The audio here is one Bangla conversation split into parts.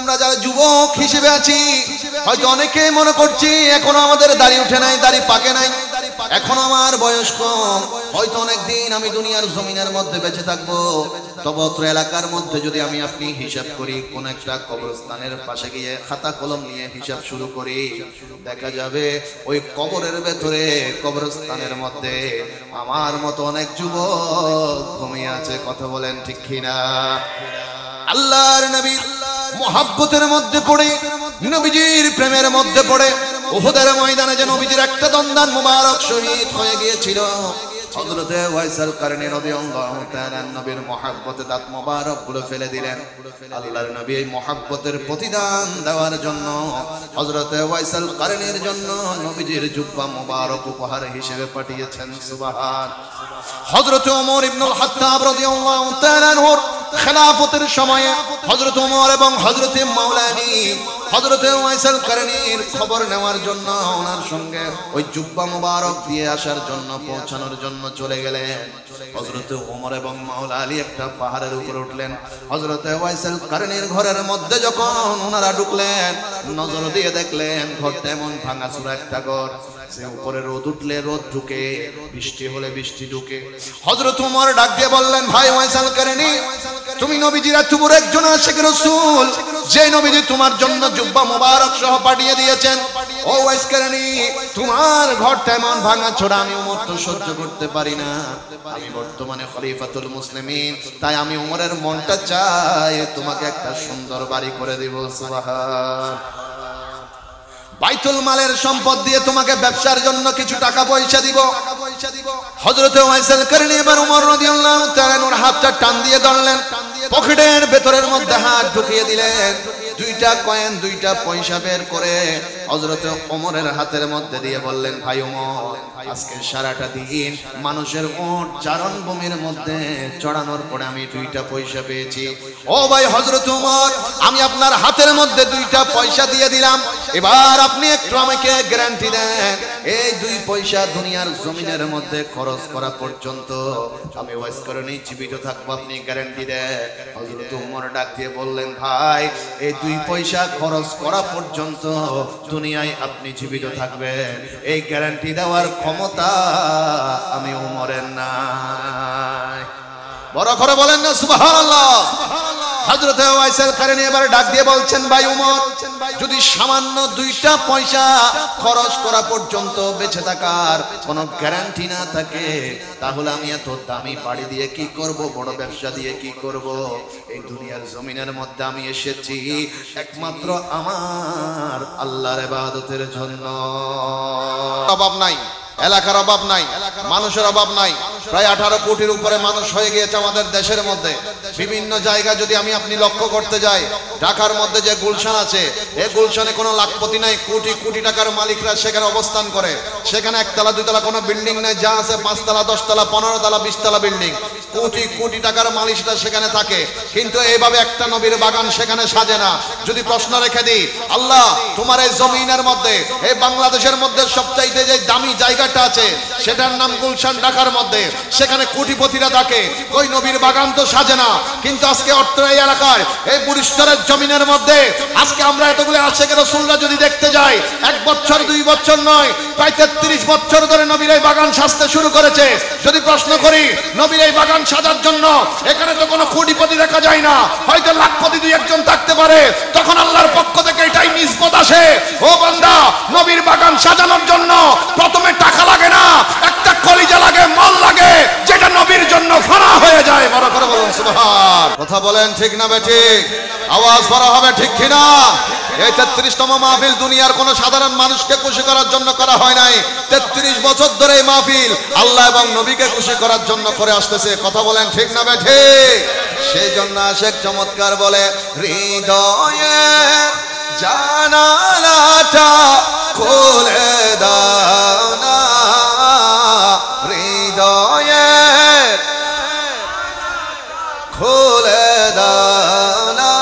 আমরা যারা যুবক হিসেবে আছি হয়তো অনেকেই মনে করছি এখনো আমাদের দাড়ি উঠে নাই, দাড়ি পাকে নাই, এখনো আমার বয়স কম, হয়তো অনেকদিন আমি দুনিয়ার জমিনের মধ্যে বেঁচে থাকবো। তবে অত্র এলাকার মধ্যে যদি আমি আপনি হিসাব করি, কোন একটা কবরস্থানের পাশে গিয়ে খাতা কলম নিয়ে হিসাব শুরু করি, দেখা যাবে ওই কবরের ভেতরে, কবরস্থানের মধ্যে আমার মতো অনেক যুবক ঘুমিয়ে আছে। কথা বলেন ঠিক কিনা? আল্লাহর নবীর মুহাব্বতের মধ্যে পড়ে, নবীজির প্রেমের মধ্যে পড়ে উহুদের ময়দানে যে নবীজির একটা দন্দান মুবারক শহীদ হয়ে গিয়েছিল, হযরতে ওয়াইসাল কারনী রাদিয়াল্লাহু তাআলা নবীর মুহাব্বতে দাঁত মুবারক গুলো ফেলে দিলেন। আল্লাহর নবী এই মুহাব্বতের প্রতিদান দেওয়ার জন্য হযরতে ওয়াইসাল কারনীর জন্য নবীজির জুব্বা মুবারক উপহার হিসেবে পাঠিয়েছেন। সুবহান। হযরতে ওমর ইবনুল খাত্তাব রাদিয়াল্লাহু তাআলা আনহুর খেলাফতের সময়ে হযরত ওমর এবং হযরতে মাওলানা হযরতে ওয়াইসাল কারনীর খবর নেওয়ার জন্য, ওনার সঙ্গে ওই জুব্বা মুবারক দিয়ে আসার জন্য, পৌঁছানোর জন্য চলে গেলেন। হযরতে ওমর এবং মাওলা আলী একটা পাহাড়ের উপরে উঠলেন। হযরতে ওয়াইসাল কারনীর ঘরের মধ্যে যখন ওনারা ঢুকলেন, নজর দিয়ে দেখলেন ঘরটা এমন ভাঙাচোরা একটা ঘর, সে উপরে রোদ উঠলে রোদ ঢুকে, বৃষ্টি হলে বৃষ্টি ঢুকে। হযরত ওমর ডাক দিয়ে বললেন, ভাই ওয়াইসাল কারনী, তুমি নবীজির এতবড় একজন আশিক রাসূল, যে নবীজি তোমার জন্য জুব্বা মুবারক সহ পাঠিয়ে দিয়েছেন, ও ওয়াইস কারনী, তোমার ঘরটা এমন ভাঙাচোরা আমি ওমর তো সহ্য করতে পারি না। আমি বর্তমানে খলিফাতুল মুসলিমিন, তাই আমি ওমরের মনটা চাই তোমাকে একটা সুন্দর বাড়ি করে দিব। সুবহান। বাইতুল মালের সম্পদ দিয়ে তোমাকে ব্যবসার জন্য কিছু টাকা পয়সা দিব। হযরতে ওয়াইসাল কারনী এবার ওমর রাদিয়াল্লাহু তাআলা ওর হাতটা টান দিয়ে ধরলেন, পকেটের ভেতরের মধ্যে হাত ঢুকিয়ে দিলেন, দুইটা কয়েন, দুইটা পয়সা বের করে হযরতে ওমরের হাতের মধ্যে দিয়ে বললেন, ভাই ওমর, আজকে সারাটা দিন মানুষের ওট চারণভূমির মধ্যে চড়ানোর পরে আমি দুইটা পয়সা পেয়েছি। ও ভাই হযরত ওমর, আমি আপনার হাতের মধ্যে দুইটা পয়সা দিয়ে দিলাম, এবার আপনি একটু আমাকে গ্যারান্টি দেন, এই দুই পয়সা দুনিয়ার জমিনের মধ্যে খরচ করা পর্যন্ত আমি ওয়াইস কারনী জীবিত থাকবো, আপনি গ্যারান্টি দেন। হযরত ওমর ডাক দিয়ে বললেন, ভাই, এই দুই পয়সা খরচ করা পর্যন্ত দুনিয়ায় আপনি জীবিত থাকবেন, এই গ্যারান্টি দেওয়ার ক্ষমতা আমি ওমরের নাই। বড় করে বলেন না সুবহানাল্লাহ। হযরতে ওয়াইসাল কারনী এবার ডাক দিয়ে বলছেন, ভাই ওমর, যদি সামান্য দুইটা পয়সা খরচ করা পর্যন্ত বেঁচে থাকার কোনো গ্যারান্টি না থাকে, তাহলে আমি এত দামি বাড়ি দিয়ে কি করব, বড় ব্যবসা দিয়ে কি করব? এই দুনিয়ার জমিনের মধ্যে আমি এসেছি একমাত্র আমার আল্লাহর ইবাদতের জন্য। অভাব নাই, এলাকার অভাব নাই, মানুষের অভাব নাই। প্রায় 18 কোটির উপরে মানুষ হয়ে গিয়েছে আমাদের দেশের মধ্যে। বিভিন্ন জায়গা যদি আমি আপনি লক্ষ্য করতে যাই, ঢাকার মধ্যে যে গুলশান আছে, এই গুলশানে কোনো লাখপতি নাই, কোটি কোটি টাকার মালিকরা সেখানে অবস্থান করে। সেখানে একতলা দুইতলা কোনো বিল্ডিং নেই, যা আছে 5 তলা 10 তলা 15 তলা 20 তলা বিল্ডিং, কোটি কোটি টাকার মালিকরা সেখানে থাকে। কিন্তু এইভাবে একটা নবীর বাগান সেখানে সাজে না। যদি প্রশ্ন রেখে দিই, আল্লাহ তোমার এই জমিনের মধ্যে, এই বাংলাদেশের মধ্যে সবচাইতে যে দামি জায়গাটা আছে সেটার নাম গুলশান, ঢাকার মধ্যে, সেখানে কোটিপতিরা থাকে, ওই নবীর বাগান তো সাজে না। কিন্তু আজকে অর্থ এই এলাকায়, এই বুড়িশ্বরের জমিনের মধ্যে আজকে আমরা এতগুলো আশিক রাসূলরা যদি দেখতে যাই, 1 বছর 2 বছর নয়, প্রায় 33 বছর ধরে নবীর এই বাগান সাজতে শুরু করেছে। যদি প্রশ্ন করি, নবীর এই বাগান সাজার জন্য এখানে তো কোনো কোটিপতি দেখা যায় না, হয়তো লাখপতি 2-1 থাকতে পারে, তখন আল্লাহর পক্ষ থেকে এটাই নিসবত আসে, ও বান্দা, নবীর বাগান সাজানোর জন্য প্রথমে টাকা লাগে না, একটা কলিজা লাগে, মন লাগে, যেটা নবীর জন্য ফানা হয়ে যায়। বড় করে বলুন সুবহান। কথা বলেন ঠিক না বেঠিক? আওয়াজ বড় হবে ঠিক কিনা? এই 33তম মাহফিল দুনিয়ার কোন সাধারণ মানুষকে খুশি করার জন্য করা হয় নাই। 33 বছর ধরে এই মাহফিল আল্লাহ এবং নবীকে খুশি করার জন্য করে আসতেছে। কথা বলেন ঠিক না বেঠিক? সেই জন্য আশিক চমৎকার বলে, হৃদয়ে জানালাটা খুলে দাও না, হৃদয়ে খুলে দাও না,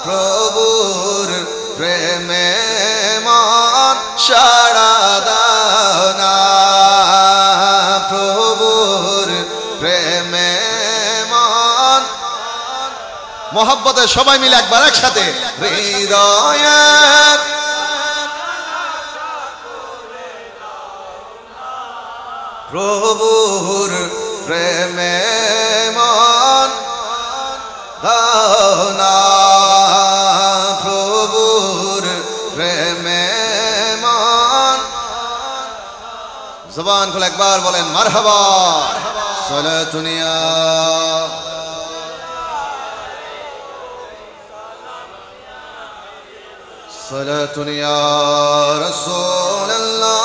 প্রভুর প্রেমে মন সাড়া দাও না, প্রভুর প্রেমে মন মহব্বতে সবাই মিলে একবার একসাথে হৃদয়ের প্রভুর প্রেমে মন দাও না, প্রভুর প্রেমে মন। জবান খুলে একবার বলেন মারহাবা। সালাতুনিয়া সালাতুনিয়া রাসূলুল্লাহ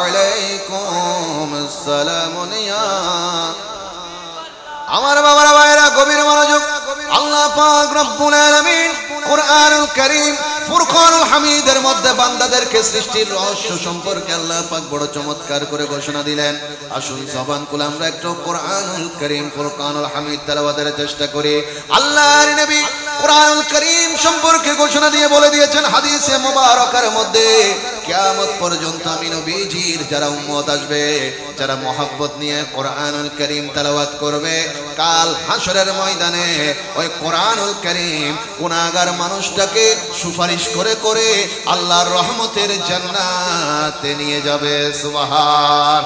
আলাইকুম আসসালামুনিয়া। আমার বাবারা ভাইরা গভীর মনোযোগ। আল্লাহ পাক রব্বুল আলামিন কুরআনুল কারীম ফুরকানুল হামিদের মধ্যে বান্দাদেরকে সৃষ্টির রহস্য সম্পর্কে আল্লাহ পাক বড় চমৎকার করে ঘোষণা দিলেন। আসুন জবান খুলে আমরা একটু কুরআনুল কারীম ফুরকানুল হামিদ তেলাওয়াতের চেষ্টা করি। আল্লাহর নবী কুরআনুল কারীম সম্পর্কে ঘোষণা দিয়ে বলে দিয়েছেন হাদিসে মুবারাকার মধ্যে, কিয়ামত পর্যন্ত আমি নবীজির যারা উম্মত আসবে, যারা মহব্বত নিয়ে কুরআনুল কারীম তেলাওয়াত করবে, কাল হাসরের ময়দানে ওই কুরআনুল কারীম গুনাহগার মানুষটাকে সুপারিশ করে করে আল্লাহর রহমতের জান্নাতে নিয়ে যাবে। সুবহান,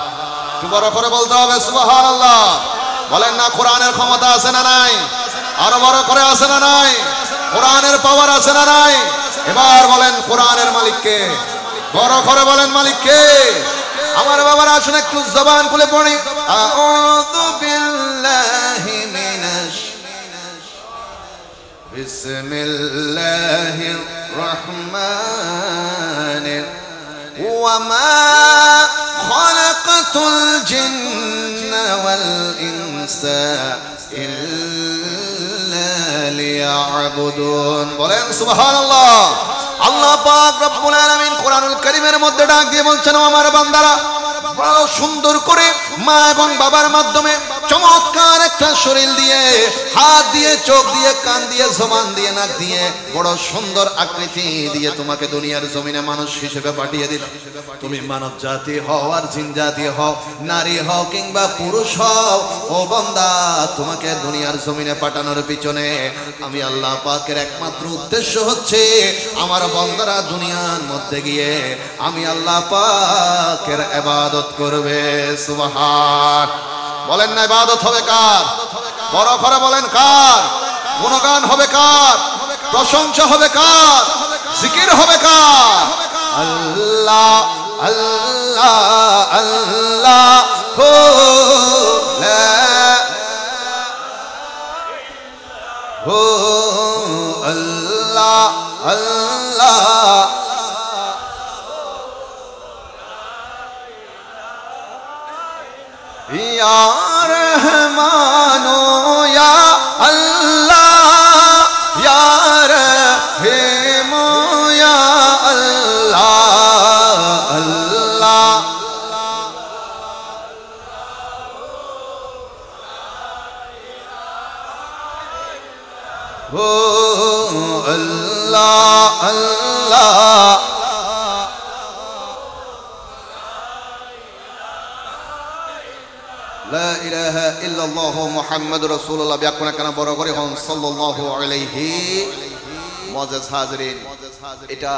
একটু বড় করে বলতে হবে সুবহানাল্লাহ। বলেন না কোরআনের ক্ষমতা আছে না নাই? আরো বড় করে আছে না নাই? কোরআনের পাওয়ার আছে না নাই? এবার বলেন কোরআনের মালিককে, বড় করে বলেন মালিককে। আমার বাবারা আসুন একটু জবান খুলে পড়ি। আউযু বিল্লাহি মিনাশ বিসমিল্লাহির রহমানির ওয়া মা খালাকাতুল জিন্না ওয়াল ইনসা ইল্লা লিয়াবুদুন। বলেন সুবহানাল্লাহ। আল্লাহ পাক রব্বুল আলামিন কোরআনুল কারীমের মধ্যে ডাক দিয়ে বলছেন, আমার বান্দারা বড় সুন্দর করে মা এবং বাবার মাধ্যমে চমৎকার একটা শরীর দিয়ে, হাত দিয়ে, চোখ দিয়ে, কান দিয়ে, জবান দিয়ে, নাক দিয়ে বড় সুন্দর আকৃতি দিয়ে তোমাকে দুনিয়ার জমিনে মানুষ হিসেবে পাঠিয়ে দিলাম। তুমি মানব জাতি হও আর জিন জাতি হও, নারী হও কিংবা পুরুষ হও, ও বান্দা তোমাকে দুনিয়ার জমিনে পাঠানোর পিছনে আমি আল্লাহ পাকের একমাত্র উদ্দেশ্য হচ্ছে আমার বান্দারা দুনিয়ার মধ্যে গিয়ে আমি আল্লাহ পাকের ইবাদত করবে। সুবহান। বলেন না ইবাদত হবে কার? বড় করে বলেন কার? গুণগান হবে কার? প্রশংসা হবে কার? জিকির হবে কার? আল্লাহ আল্লাহ আল্লাহ হো লা হো আল্লাহ আল্লাহ ইয়া রহমানো ইয়া আল্লাহ ইয়া রহিমো ইয়া আল্লাহ আল্লাহ ও আল্লাহ আল্লাহ লা ইলাহা ইল্লাল্লাহ মুহাম্মাদুর রাসূলুল্লাহ। ব্যাখ্যা কেন বড় করে হন সাল্লাল্লাহু আলাইহি। মুআজ্জাজ হাজিরিন, এটা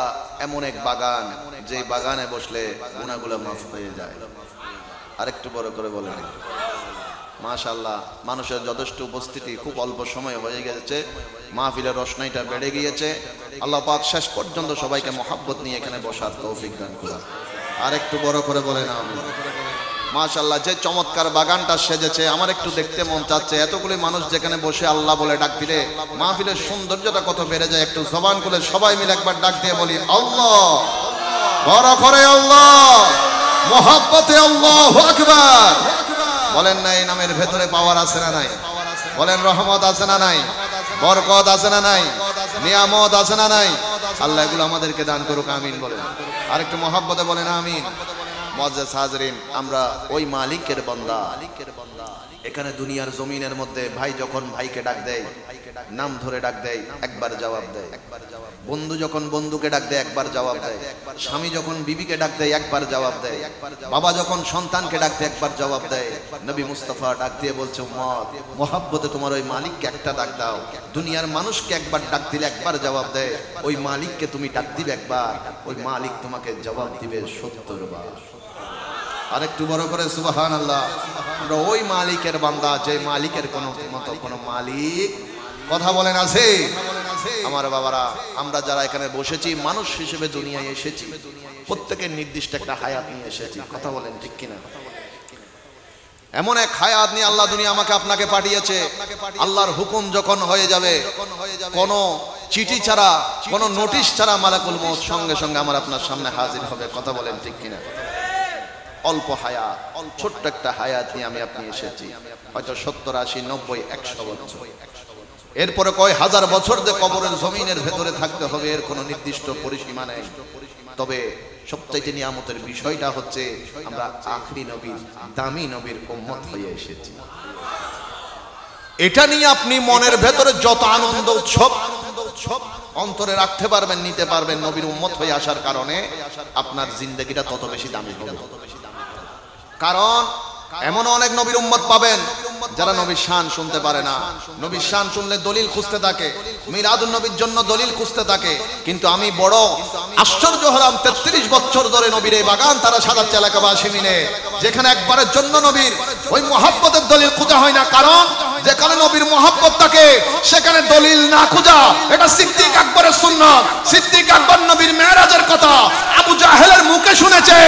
এমন এক বাগান যে বাগানে বসলে গুনাহগুলো মাফ হয়ে যায়। আরেকটু বড় করে বলেন মাশাআল্লাহ। মানুষের যথেষ্ট উপস্থিতি, খুব অল্প সময় হয়ে গেছে, মাহফিলের রোশনাইটা বেড়ে গিয়েছে। আল্লাহ পাক শেষ পর্যন্ত সবাইকে মহব্বত নিয়ে এখানে বসার তৌফিক দান করুন। আরেকটু বড় করে বলেন আমিন। মাশাআল্লাহ, যে চমৎকার বাগানটা সেজেছে, আমার একটু দেখতে মন চাচ্ছে। এতগুলি মানুষ যেখানে বসে আল্লাহ বলে ডাক দিলে মাহফিলের সৌন্দর্যটা কত বেড়ে যায়। একটু জবান খুলে সবাই মিলে একবার ডাক দিয়ে বলি আল্লাহ, বড় করে আল্লাহ, মহব্বতে আল্লাহু আকবার। বলেন না এই নামের ভেতরে পাওয়ার আছে না নাই? বলেন রহমত আছে না নাই? বরকত আছে না নাই? নিয়ামত আছে না নাই? আল্লাহ এগুলো আমাদেরকে দান করুক, আমিন বলেন। আরেকটু মহব্বতে বলেন আমিন। মুআজ্জাজ হাজিরিন, আমরা ওই মালিকের বান্দা। এখানে দুনিয়ার জমিনের মধ্যে ভাই যখন ভাইকে ডাক দেয়, নাম ধরে ডাক দেয়, একবার জবাব দেয়। বন্ধু যখন বন্ধুকে ডাক দেয়, একবার জবাব দেয়। স্বামী যখন বিবিকে ডাক দেয়, একবার জবাব দেয়। বাবা যখন সন্তানকে ডাক দেয়, একবার জবাব দেয়। নবী মুস্তাফা ডাক দিয়ে বলছে, উম্মত, মোহাব্বতে তোমার ওই মালিককে একটা ডাক দাও। দুনিয়ার মানুষকে একবার ডাক দিলে একবার জবাব দেয়, ওই মালিককে তুমি ডাক দিবে একবার, ওই মালিক তোমাকে জবাব দিবে 70 বার। আরেকটু বড় করে সুবহানাল্লাহ। আমরা ওই মালিকের বান্দা, যে মালিকের কোনো মালিক, কথা বলেন, আছে? আমার বাবারা, আমরা যারা এখানে বসেছি মানুষ হিসেবে দুনিয়ায় এসেছি, প্রত্যেকের নির্দিষ্ট একটা হায়াত নিয়ে এসেছি, কথা বলেন ঠিক কিনা? এমন এক হায়াত নিয়ে আল্লাহ দুনিয়া আমাকে আপনাকে পাঠিয়েছে। আল্লাহর হুকুম যখন হয়ে যাবে, কোন চিঠি ছাড়া, কোন নোটিশ ছাড়া মালাকুল মউত সঙ্গে সঙ্গে আমার আপনার সামনে হাজির হবে, কথা বলেন ঠিক কিনা? অল্প হায়াত, ছোট্ট একটা হায়াত নিয়ে আমি আপনি এসেছি, হয়তো 70, 80, 90, 100 বছর। এরপরে কয় হাজার বছর যে কবরের জমিনের ভেতরে থাকতে হবে, এর কোনো নির্দিষ্ট পরিসীমা নেই। তবে সবচাইতে নিয়ামতের বিষয়টা হচ্ছে আমরা আখরি নবীর, দামি নবীর উম্মত হয়ে এসেছি। এটা নিয়ে আপনি মনের ভেতরে যত আনন্দ উৎসব অন্তরে রাখতে পারবেন, নিতে পারবেন, নবীর উম্মত হয়ে আসার কারণে আপনার জিন্দেগিটা তত বেশি দামি হবে। কারণ এমন অনেক নবীর উম্মত পাবেন যারা নবীর শান শুনতে পারে না। নবীর শান শুনলে দলিল খুঁজতে থাকে, মিলাদুন নবীর জন্য দলিল খুঁজতে থাকে। কিন্তু আমি বড় আশ্চর্য হলাম, 33 বছর ধরে নবীর এই বাগান তারা সাজাচ্ছে এলাকাবাসী মিলে, যেখানে একবারের জন্য নবীর ওই মহব্বতের দলিল খোঁজা হয় না। কারণ যেখানে নবীর মহব্বত থাকে সেখানে দলিল না খোঁজা, এটা সিদ্দিক আকবরের সুন্নাত। সিদ্দিক আকবর নবীর মেরাজের কথা আবু জাহেলের মুখে শুনেছে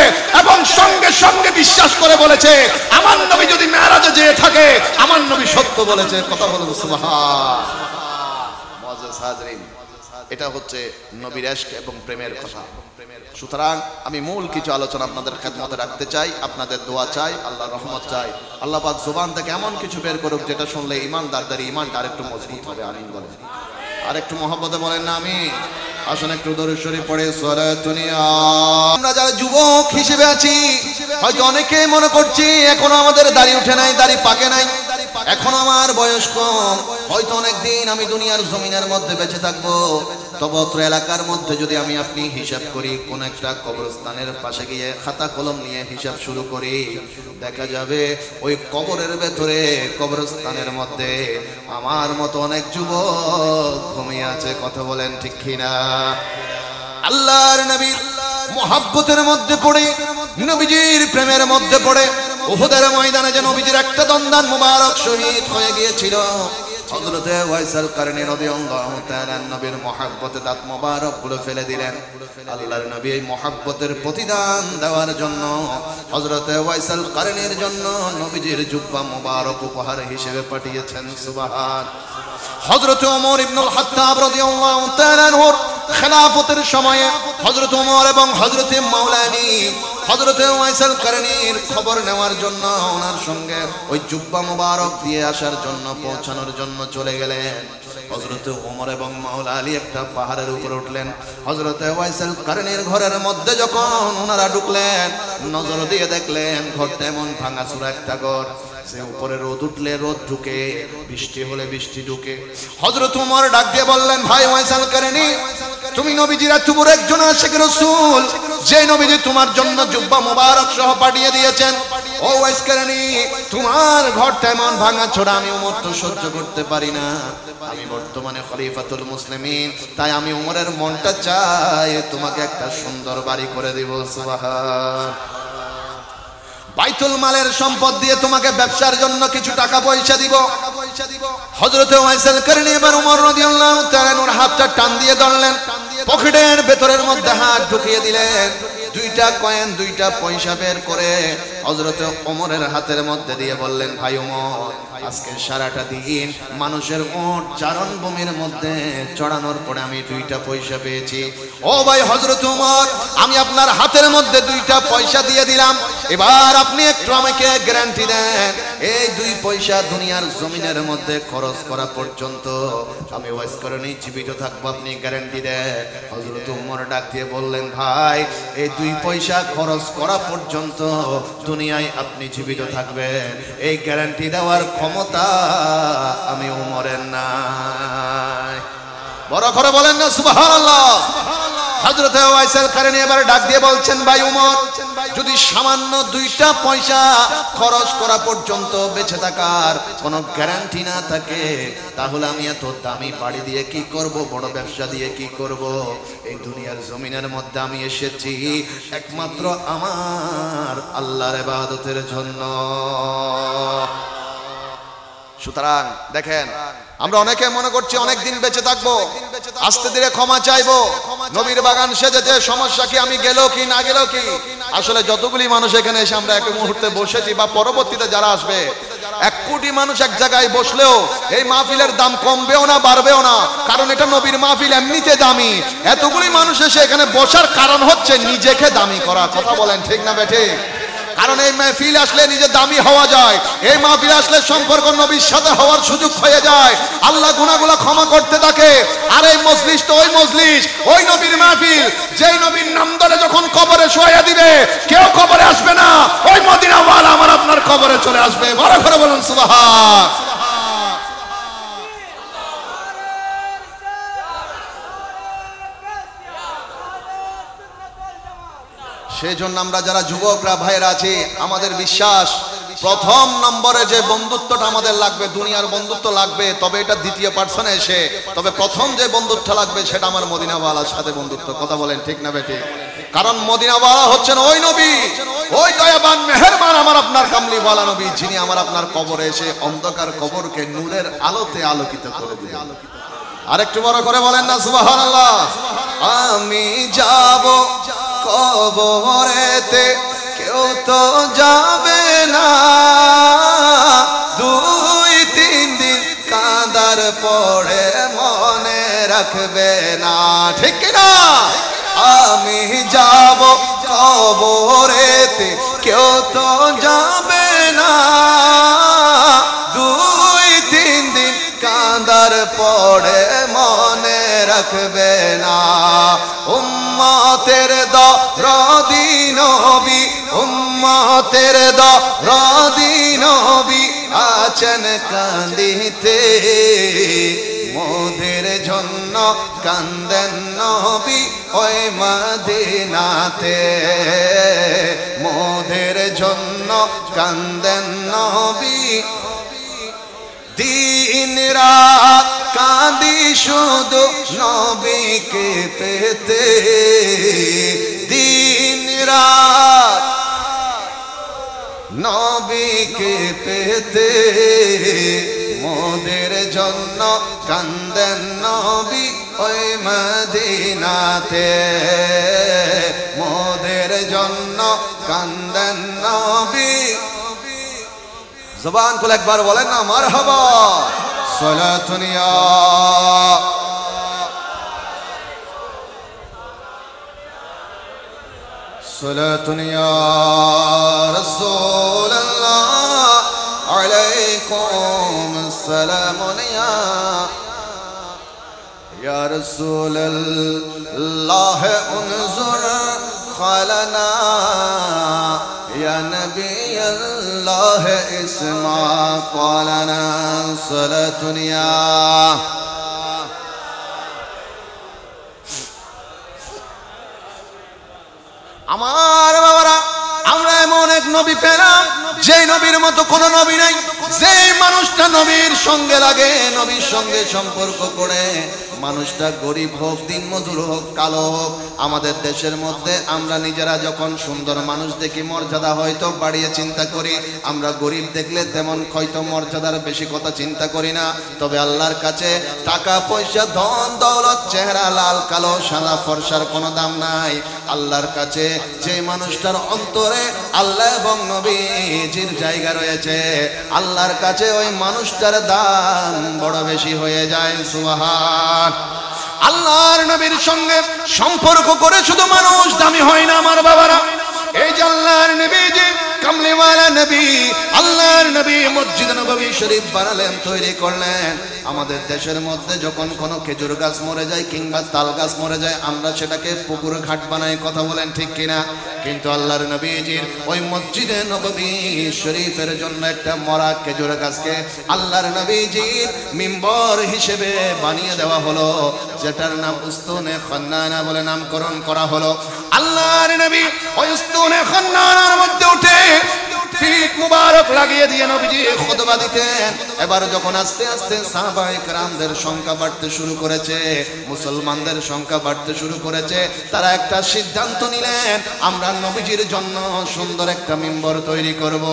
এবং সঙ্গে সঙ্গে বিশ্বাস করে বলেছে, আমার নবী যদি মেরাজে যেয়ে থাকে, আমার নবী সত্য বলেছে, কথা বলুন সুবহান। মুআজ্জাজ হাজরিন, এটা হচ্ছে নবীর ইশক এবং প্রেমের কথা। সুতরাং আমি মূল কিছু আলোচনা আপনাদের খেদমতে রাখতে চাই, আপনাদের দোয়া চাই, আল্লাহর রহমত চাই। আল্লাহ পাক জবান থেকে এমন কিছু বের করুক যেটা শুনলে ইমানদারদের ইমানটা আরেকটু মজবুত হবে। আমিন বলেন, আরেকটু মহব্বতে বলেন না আমিন। আসুন একটু দরুদ শরীফ পড়ে সালাতুনিয়া। আমরা যারা যুবক হিসেবে আছি, হয়তো অনেকে মনে করছি এখনো আমাদের দাড়ি উঠে নাই, দাড়ি পাকে নাই, এখনো আমার বয়স কম, হয়তো অনেকদিন আমি দুনিয়ার জমিনের মধ্যে বেঁচে থাকবো। তবে অত্র এলাকার মধ্যে যদি আমি আপনি হিসাব করি, কোন একটা কবরস্থানের পাশে গিয়ে খাতা কলম নিয়ে হিসাব শুরু করি, দেখা যাবে ওই কবরের ভেতরে, কবরস্থানের মধ্যে আমার মতো অনেক যুবক ঘুমিয়ে আছে, কথা বলেন ঠিক কিনা? আল্লাহর নবীর মুহাব্বতের মধ্যে পড়ে, নবীজির প্রেমের মধ্যে পড়ে উহুদের ময়দানে যে নবীজির একটা দন্দান মুবারক শহীদ হয়ে গিয়েছিল, হযরতে ওয়াইসাল কারনী রাদিয়াল্লাহু তাআলা নবীর মুহাব্বতে দাঁত মুবারক গুলো ফেলে দিলেন। আল্লাহর নবী এই মুহাব্বতের প্রতিদান দেওয়ার জন্য হযরতে ওয়াইসাল কারনীর জন্য নবীজির জুব্বা মুবারক উপহার হিসেবে পাঠিয়েছেন। সুবহান। হযরতে ওমর ইবনুল খাত্তাব রাদিয়াল্লাহু তাআলা আনহুর খেলাফতের সময়ে হযরত ওমর এবং হযরতে মাওলানি হযরতে ওয়াইসাল কারনীর খবর নেওয়ার জন্য, ওনার সঙ্গে ওই জুব্বা মুবারক দিয়ে আসার জন্য, পৌঁছানোর জন্য চলে গেলেন। হযরতে ওমর এবং মাওলা আলী একটা পাহাড়ের উপর উঠলেন। হযরতে ওয়াইসাল কারনীর ঘরের মধ্যে যখন ওনারা ঢুকলেন, নজর দিয়ে দেখলেন ঘরটা এমন ভাঙাচোরা একটা ঘর, সে উপরে রোদ উঠলে রোদ ঢুকে, বৃষ্টি হলে বৃষ্টি ঢুকে। হযরত ওমর ডাক দিয়ে বললেন, ভাই ওয়াইসাল কারনী, তুমি নবীজির এতবড় একজন আশিক রাসূল, যে নবীজি তোমার জন্য জুব্বা মুবারক সহ পাঠিয়ে দিয়েছেন, ও ওয়াইস কারনী, তোমার ঘরটা এমন ভাঙাচোরা আমি ওমর তো সহ্য করতে পারি না। আমি বর্তমানে খলিফাতুল মুসলিমিন, তাই আমি ওমরের মনটা চাই তোমাকে একটা সুন্দর বাড়ি করে দিব। সুবহান। বাইতুল মালের সম্পদ দিয়ে তোমাকে ব্যবসার জন্য কিছু টাকা পয়সা দিব। হযরতে ওয়াইসাল কারনী এবার ওমর রাদিয়াল্লাহু তাআলা ওর হাতটা টান দিয়ে ধরলেন, পকেটের ভেতরের মধ্যে হাত ঢুকিয়ে দিলেন, দুইটা কয়েন, দুইটা পয়সা বের করে হযরতে ওমরের হাতের মধ্যে দিয়ে বললেন, ভাই ওমর, আজকে সারাটা দিন মানুষের ওট চারণভূমির মধ্যে চড়ানোর পরে আমি দুইটা পয়সা পেয়েছি। ও ভাই হযরত ওমর, আমি আপনার হাতের মধ্যে দুইটা পয়সা দিয়ে দিলাম, এবার আপনি একটু আমাকে গ্যারান্টি দেন, এই 2 পয়সা দুনিয়ার জমিনের মধ্যে খরচ করা পর্যন্ত আমি ওয়াইস কারনী জীবিত থাকবো, আপনি গ্যারান্টি দেন। হযরত ওমর ডাক দিয়ে বললেন, ভাই, এই 2 পয়সা খরচ করা পর্যন্ত দুনিয়ায় আপনি জীবিত থাকবেন, এই গ্যারান্টি দেওয়ার ক্ষমতা আমি উমরের নাই। বড় করে বলেন না সুবহানাল্লাহ। হযরত ওয়াইসিল কারণী এবার ডাক দিয়ে বলছেন, ভাই উমর, যদি সামান্য 2টা পয়সা খরচ করা পর্যন্ত বেঁচে থাকার কোনো গ্যারান্টি না থাকে, তাহলে আমি এত দামি বাড়ি দিয়ে কি করব, বড় ব্যবসা দিয়ে কি করব? এই দুনিয়ার জমিনের মধ্যে আমি এসেছি একমাত্র আমার আল্লাহর ইবাদতের জন্য। সুতরাং দেখেন, আমরা অনেকে মনে করছি অনেক দিন বেঁচে থাকবো, আস্তে ধীরে ক্ষমা চাইবো, নবীর বাগান সেজেছে, সমস্যা কি, আমি গেলেও কি না গেলেও কি। আসলে যতগুলি মানুষ এখানে এসে আমরা এক মুহূর্তে বসেছি বা পরবর্তীতে যারা আসবে, 1 কোটি মানুষ এক জায়গায় বসলেও এই মাহফিলের দাম কমবেও না বাড়বেও না, কারণ এটা নবীর মাহফিল, এমনিতে দামি। এতগুলি মানুষ এসে এখানে বসার কারণ হচ্ছে নিজেকে দামি করা। কথা বলেন ঠিক না বেঠে? কারণ এই মাহফিল আসলে নিজে দামি হওয়া যায়, এই মাহফিল আসলে সম্পর্ক নবীর সাথে হওয়ার সুযোগ হয়ে যায়, আল্লাহ গুনাহগুলো ক্ষমা করতে থাকে। আর এই মজলিস তো ওই মজলিস, ওই নবীর মাহফিল, যেই নবীর নাম ধরে যখন কবরে শোয়া দিবে কেউ কবরে আসবে না, ওই মদিনাওয়ালা আমার আপনার কবরে চলে আসবে। বড় করে বলুন সুবহান। সেই জন্য আমরা যারা যুবকরা ভাইরা আছি, আমাদের বিশ্বাস প্রথম নম্বরে যে বন্ধুত্বটা আমাদের লাগবে, দুনিয়ার বন্ধুত্ব লাগবে, তবে এটা দ্বিতীয় পার্সনে এসে, তবে প্রথম যে বন্ধুত্ব লাগবে সেটা আমার মদিনাওয়ালার সাথে বন্ধুত্ব। কথা বলেন ঠিক না বেটি? কারণ মদিনাওয়ালা হচ্ছেন ওই নবী, ওই দয়াবান মেহেরবান আমার আপনার কামলিওয়ালা নবী, যিনি আমার আপনার কবরে এসে অন্ধকার কবরকে নূরের আলোতে আলোকিত করে দিলেন। আরেকটু বড় করে বলেন না সুবহানাল্লাহ। আমি যাব কবরেতে, কেউ তো যাবে না, 2-3 দিন কাঁদার পরে মনে রাখবে না, ঠিক কিনা? আমি যাব কবরেতে, কেউ তো যাবে না, 2-3 দিন কাঁদার পরে মনে রাখবে না। উম্মতের দরদি নবী, উম্মতের দরদি নবী আছেন কান্দিতে, মোদের জন্য কান্দেন নবী ওই মদিনাতে, মোদের জন্য কান্দেন নবী। দিন রাত কাঁদি শুধু নবীকে পেতে, দিন রাত নবীকে পেতে, মোদের জন্য কান্দেন নবী ওই মদিনাতে, মোদের জন্য কান্দেন নবী। জবান খুলে একবার বলেন না মারহাবা। সালাতুন ইয়া সালাতুন ইয়া রাসূলুল্লাহ আলাইকুম আসসালামুন ইয়া রাসূলুল্লাহ উনজুর খালানা ইয়া নবী আল্লাহ ইসমা ক্বালানা সালাতুন ইয়া। আমার বাবারা, আমরা এমন এক নবী পেলাম যেই নবীর মতো কোন নবী নাই, যেই মানুষটা নবীর সঙ্গে লাগে, নবীর সঙ্গে সম্পর্ক করে, মানুষটা গরিব হোক, দিন মজুর হোক, কালো হোক, আমাদের দেশের মধ্যে আমরা নিজেরা যখন সুন্দর মানুষ দেখি মর্যাদা হয়তো বাড়িয়ে চিন্তা করি, আমরা গরিব দেখলে তেমন হয়তো মর্যাদার বেশি কথা চিন্তা করি না। তবে আল্লাহর কাছে টাকা পয়সা ধন দৌলত চেহারা লাল কালো সাদা ফর্সার কোনো দাম নাই। আল্লাহর কাছে যে মানুষটার অন্তরে আল্লাহ এবং নবীজির জায়গা রয়েছে, আল্লাহর কাছে ওই মানুষটার দাম বড় বেশি হয়ে যায়। সুবহান। আল্লাহর নবীর সঙ্গে সম্পর্ক করে শুধু মানুষ দামি হয় না আমার বাবারা। এই যে আল্লাহর নবীজি কামলিওয়ালা নবী, আল্লাহর নবী মসজিদ নববী শরীফ বানালেন, তৈরি করলেন। আমাদের দেশের মধ্যে যখন কোনো খেজুর গাছ মরে যায় কিংবা তাল গাছ মরে যায়, আমরা সেটাকে পুকুর ঘাট বানাই, কথা বলেন ঠিক কিনা? কিন্তু আল্লাহর নবীজির ওই মসজিদে নববী শরীফের জন্য একটা মরা খেজুর গাছকে আল্লাহর নবীজির মিম্বর হিসেবে বানিয়ে দেওয়া হলো, যেটার নাম উস্তুনে খান্নানা বলে নামকরণ করা হলো। আল্লাহর নবী ওই উস্তুনে খান্নানার মধ্যে উঠে পিঠ মুবারক লাগিয়ে দিয়ে নবীজি খুতবা দিতেন। এবার যখন আস্তে আস্তে সাহাবায়ে কেরামদের সংখ্যা বাড়তে শুরু করেছে, মুসলমানদের সংখ্যা বাড়তে শুরু করেছে, তারা একটা সিদ্ধান্ত নিলেন, আমরা নবীজির জন্য সুন্দর একটা মিম্বর তৈরি করব।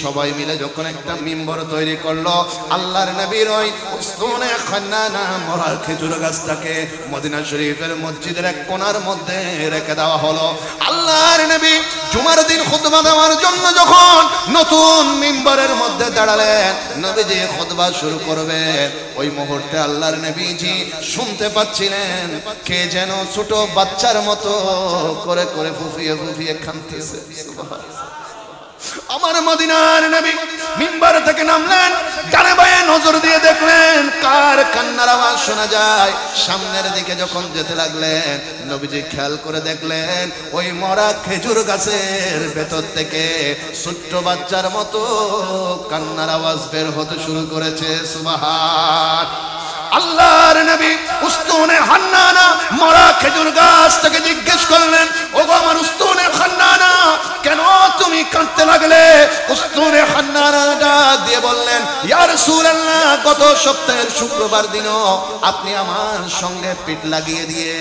সবাই মিলে যখন একটা মিম্বর তৈরি করলো, আল্লাহর নবীর ওই উস্তুনে খান্নানা মরা খেজুর গাছটাকে মদিনা শরীফের মসজিদের এক কোণার মধ্যে রেখে দেওয়া হলো। আল্লাহর নবী জুমার দিন খুতবা দেওয়ার জন্য যখন নতুন মিম্বরের মধ্যে দাঁড়ালেন, নবীজি খুতবা শুরু করবেন, ওই মুহূর্তে আল্লাহর নবীজি শুনতে পাচ্ছিলেন কে যেন ছোট বাচ্চার মতো করে করে ফুফিয়ে ফুফিয়ে কাঁদতেছে। আমার মদিনার নবী মিম্বার থেকে নামলেন, ডানে বাঁয়ে নজর দিয়ে দেখলেন কার কান্নার আওয়াজ শোনা যায়। সামনের দিকে যখন যেতে লাগলেন, নবীজি খেয়াল করে দেখলেন ওই মরা খেজুর গাছের ভেতর থেকে ছোট্ট বাচ্চার মতো কান্নার আওয়াজ বের হতে শুরু করেছে। সুবহান আল্লাহর নবী উস্তুনে খান্নানা মরা খেজুর গাছ থেকে জিজ্ঞেস করলেন, ওগো আমার উস্তুনে খান্নানা, কেন তুমি কাঁদতে লাগলে? উস্তুনে খান্নানা ডাক দিয়ে বললেন, ইয়া রাসূলুল্লাহ, গত সপ্তাহের শুক্রবার দিনও আপনি আমার সঙ্গে পিঠ লাগিয়ে দিয়ে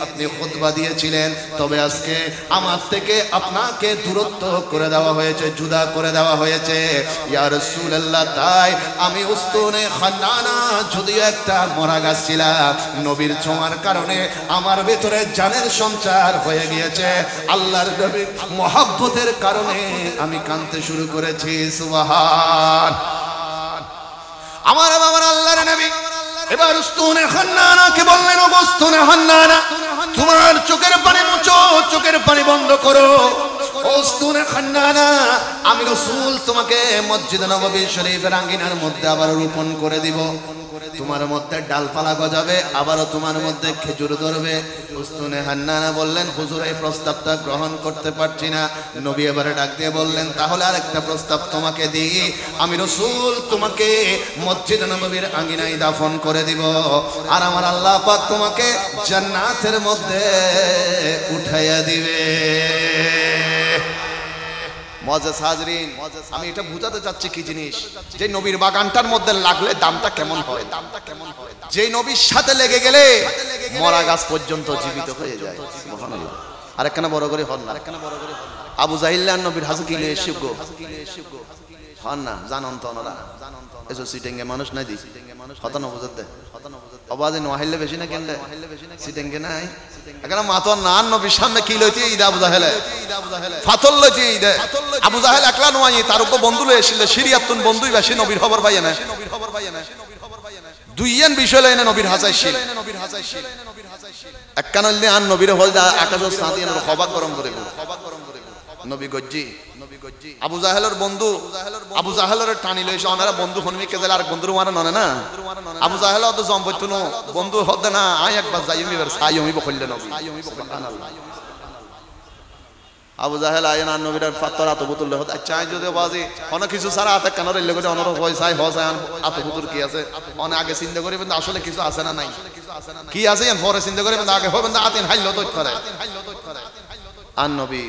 আপনি খুতবা দিয়েছিলেন, তবে আজকে আমার থেকে আপনাকে দূরত্ব করে দেওয়া হয়েছে, জুদা করে দেওয়া হয়েছে। ইয়া রাসূলুল্লাহ, তাই আমি উস্তুনে খান্নানা যদিও একটা মরা গাছ ছিলাম, নবীর ছোঁয়ার কারণে আমার ভেতরে জানের সঞ্চার হয়ে গিয়েছে, আল্লাহর নবীর মহব্বতের কারণে আমি কাঁদতে শুরু করেছি। সুবহান আমার আল্লাহর নবী এবার উস্তুনে খান্নানাকে বললেন, ও উস্তুনে খান্নানা, তোমার চোখের পানি মুছো, চোখের পানি বন্ধ করো। উস্তুনে খান্নানা, আমি রাসূল তোমাকে মসজিদ নববী শরীফের আঙ্গিনার মধ্যে আবার রোপণ করে দিব, তোমার মধ্যে ডালপালা গজাবে, আবারও তোমার মধ্যে খেজুর ধরবে। উস্তুনে খান্নানা বললেন, হুজুর এই প্রস্তাবটা গ্রহণ করতে পারছি না। নবী এবারে ডাক দিয়ে বললেন, তাহলে আরেকটা প্রস্তাব তোমাকে দিই, আমি রাসূল তোমাকে মসজিদ নববীর আঙ্গিনায় দাফন করে দিব, আর আমার আল্লাহ পাক তোমাকে জান্নাতের মধ্যে উঠাইয়া দিবে। মুআজ্জাজ হাজরিন, আমি এটা বুঝাতে চাচ্ছি কি জিনিস, যে নবীর বাগানটার মধ্যে লাগলে দামটা কেমন হয়, যে নবীর সাথে লেগে গেলে মরা গাছ পর্যন্ত জীবিত হয়ে যায়। সুবহানাল্লাহ। আরেকখানা বড় করে হন না, আবু জাহিল নবীর হাজু কিলে শিবগো হন না, জানন তো ওনারা এসো সিটেঙ্গে মানুষ নাই দি হতানো বুঝাত দে অবাজে নোয়াহিলে বেশি না কেনলে সিটেঙ্গে নাই এখানে মাতো না নবীর সামনে কি লইতে ঈদ আবু জাহেলে ফাতল লইতে ঈদ আবু জাহেল একলা নোয়াই তার উপর বন্ধু লই এসেছিল সিরিয়াতুন বন্ধুই বেশি নবীর খবর পাই না দুইয়ান বিষয় লইনে নবীর হাজাইছিল এককানলে আন নবীর হল আকাশ সাদিয়ান খবর গরম করে নবী গজ্জি আবু জাহেলের বন্ধু আবু জাহেলের টানি লইছে ওনারা বন্ধু হনমিকে গেল আর বন্ধুর মারা ননে না আবু জাহেল অত জম্পইতো ন বন্ধু হদ না আই একবার যাইমি বার সাইমি বকইলে নবী সুবহানাল্লাহ আবু জাহেল আয়ন আর নবীর ফাতর আত বুতুল হদ আচ্ছা যদি বাজি অনেক কিছু সারা আতে কানরে লগে অনর পয়সা হয় আত বুতুর কি আছে অনেক আগে চিন্তা করি কিন্তু আসলে কিছু আছে না নাই কি আছে এন পরে চিন্তা করি কিন্তু আগে হবে না আতেন হাইল তো করে আর নবী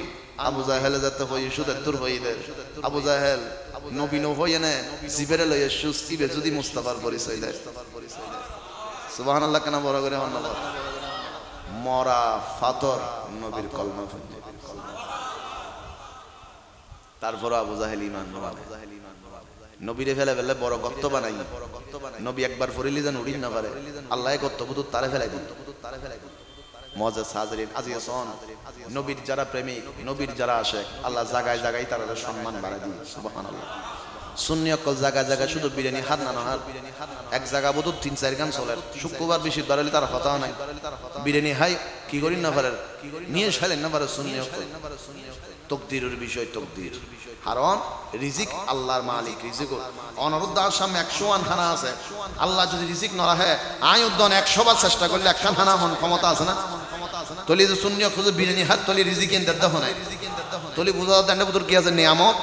আবু জাহেল যাতে হই সুদের দূর হইলে আবু জাহেল নবী ন হই না জিবেরে লইয়া সুস্তিবে যদি মুস্তাফার পরিচয় দেয় সুবহানাল্লাহ কেন বড় করে ধন্যবাদ মরা ফাতর নবীর কলমা শুনতে তারপর আবু জাহেল ঈমান নবীরে ফেলে ফেলে বড় গর্ত বানাই নবী একবার ফরিলি যেন উড়িন না পারে আল্লাহ গর্ত বুতুর তারে ফেলাই দিত মুআজ্জাজ হাজরিন আজিজ সন নবীর যারা প্রেমিক নবীর যারা আশিক আল্লাহ জায়গায় জায়গায় তার সম্মান বাড়ায় দিন সুবহানাল্লাহ সুন্নি অকল জায়গায় জায়গায় শুধু বিরিয়ানি হাত না হাত এক জায়গা বুতুর 3-4 গান চলে শুক্রবার বেশি বাড়ালে তার কথা নাই বিরিয়ানি হাই কি কি করি না পারে নিয়ে শালেন না পারে সুন্নি তকদিরের বিষয় তকদির কারণ রিজিক আল্লাহর মালিক রিজিক অনুরুদ্দার সামনে 100 খানা আছে আল্লাহ যদি রিজিক না রাখে আই উদ্দন 100 বার চেষ্টা করলে একখান খানা হন ক্ষমতা আছে না তলি যে শূন্য খুঁজে বিরিয়ানি হাত তলি রিজিক এন দেদা হয় তলি বুঝা দেন বুতর কি আছে নিয়ামত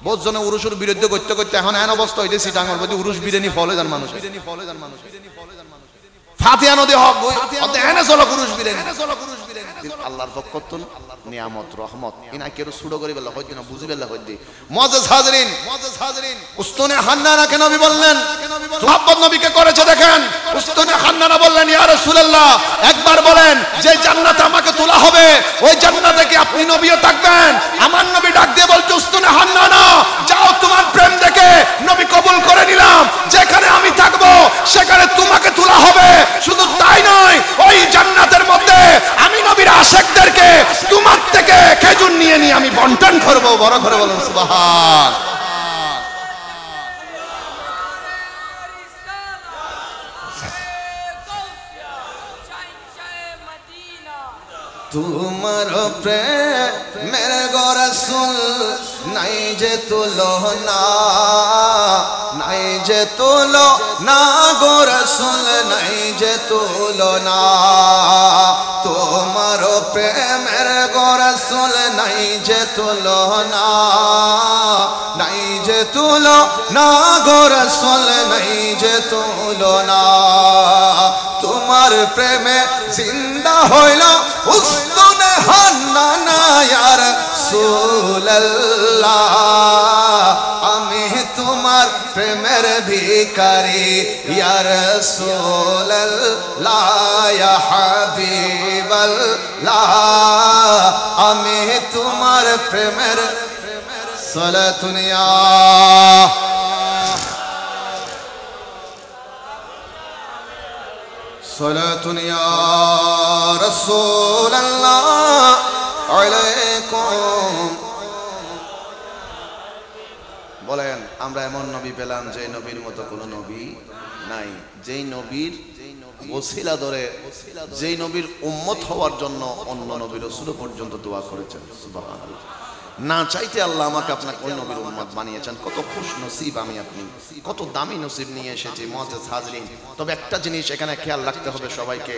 বহুত জনে উরুসের বিরুদ্ধে করতে করতে এখন এন অবস্থা হইছে সিটাঙ্গর মধ্যে উরুস বিরিয়ানি ফলে যান মানুষ ফাতিহা নদী হক অতে এনে চলো উরুস বিরিয়ানি আল্লাহর পক্ষ তো নিয়ামত রহমত ইনা কেউ সুড়ো করে বেলা হইছে না বুঝি বেলা হইছে মুআজ্জাজ হাজরিন উস্তানে হান্নানা কে নবী বললেন মোহাম্মদ নবীকে করেছে দেখেন উস্তানে হান্নানা বললেন ইয়া রাসূলুল্লাহ একবার বলেন যে জান্নাতে আমাকে তোলা হবে ওই জান্নাতে কি আপনি নবীও থাকবেন আমার নবী ডাক দিয়ে বলছে উস্তানে হান্নানা যাও তোমার প্রেম দেখে নবী কবুল করে নিলাম যেখানে আমি থাকব সেখানে তোমাকে তোলা হবে শুধু তাই নয় ওই জান্নাতের মধ্যে আমি নবীর আশিকদেরকে তোমার থেকে খেজুর নিয়ে নিয়ে আমি বন্টন করব বড় করে বলুন সুবহান তোমার প্রেমের গো রাসূল নাই যে তুলনা নাই যে তুলনা গো রাসূল নাই যে তুলনা তোমার প্রেমের গো রাসূল নাই যে তুলনা নাই যে তুলনা গো রাসূল নাই যে তুলনা তোমার প্রেমে জিন্দা হইল উস্তানে হান্নানা ইয়া রাসূলুল্লাহ আমি তোমার প্রেমের ভিখারি ইয়া রাসূলুল্লাহ ইয়া হাবিবাল্লাহ আমি তোমার প্রেমের সালাতুন ইয়া সালাতুন ইয়া রাসূলুল্লাহ আলাইকুম বলেন আমরা এমন নবী পেলাম যে নবীর মতো কোনো নবী নাই যেই নবীর ওসিলা ধরে যেই নবীর উম্মত হওয়ার জন্য অন্য নবী রাসূল পর্যন্ত দোয়া করেছেন সুবহানাল্লাহ না চাইতে আল্লাহ আমাকে আপনাকে ওই নবীর উম্মত বানিয়েছেন কত খুশ নসিব আমি আপনি কত দামি নসিব নিয়ে এসেছি মুআজ্জাজ হাজরিন তবে একটা জিনিস এখানে খেয়াল রাখতে হবে সবাইকে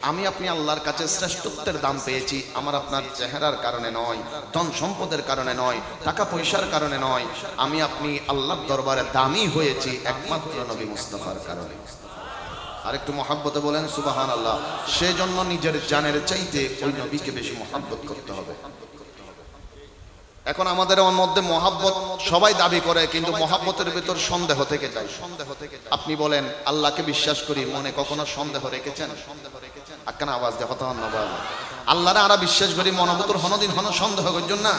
আমি আপনি আল্লাহর কাছে শ্রেষ্ঠত্বের দাম পেয়েছি আমার আপনার চেহারার কারণে নয় ধন সম্পদের কারণে নয় টাকা পয়সার কারণে নয় আমি আপনি আল্লাহর দরবারে দামি হয়েছি একমাত্র নবী মুস্তাফার কারণে আরেকটু মহব্বতে বলেন সুবহানাল্লাহ সেজন্য নিজের জানের চাইতে ওই নবীকে বেশি মহব্বত করতে হবে এখন আমাদের মধ্যে মহব্বত সবাই দাবি করে কিন্তু মহব্বতের ভিতর সন্দেহ থেকে যায় আপনি বলেন আল্লাহকে বিশ্বাস করি মনে কখনো সন্দেহ রেখেছেন আকান আওয়াজ দেখো তখন নবাব আল্লাহরে আরা বিশ্বাস করি মনোভূতর হনদিন হন সন্দেহ করছেন না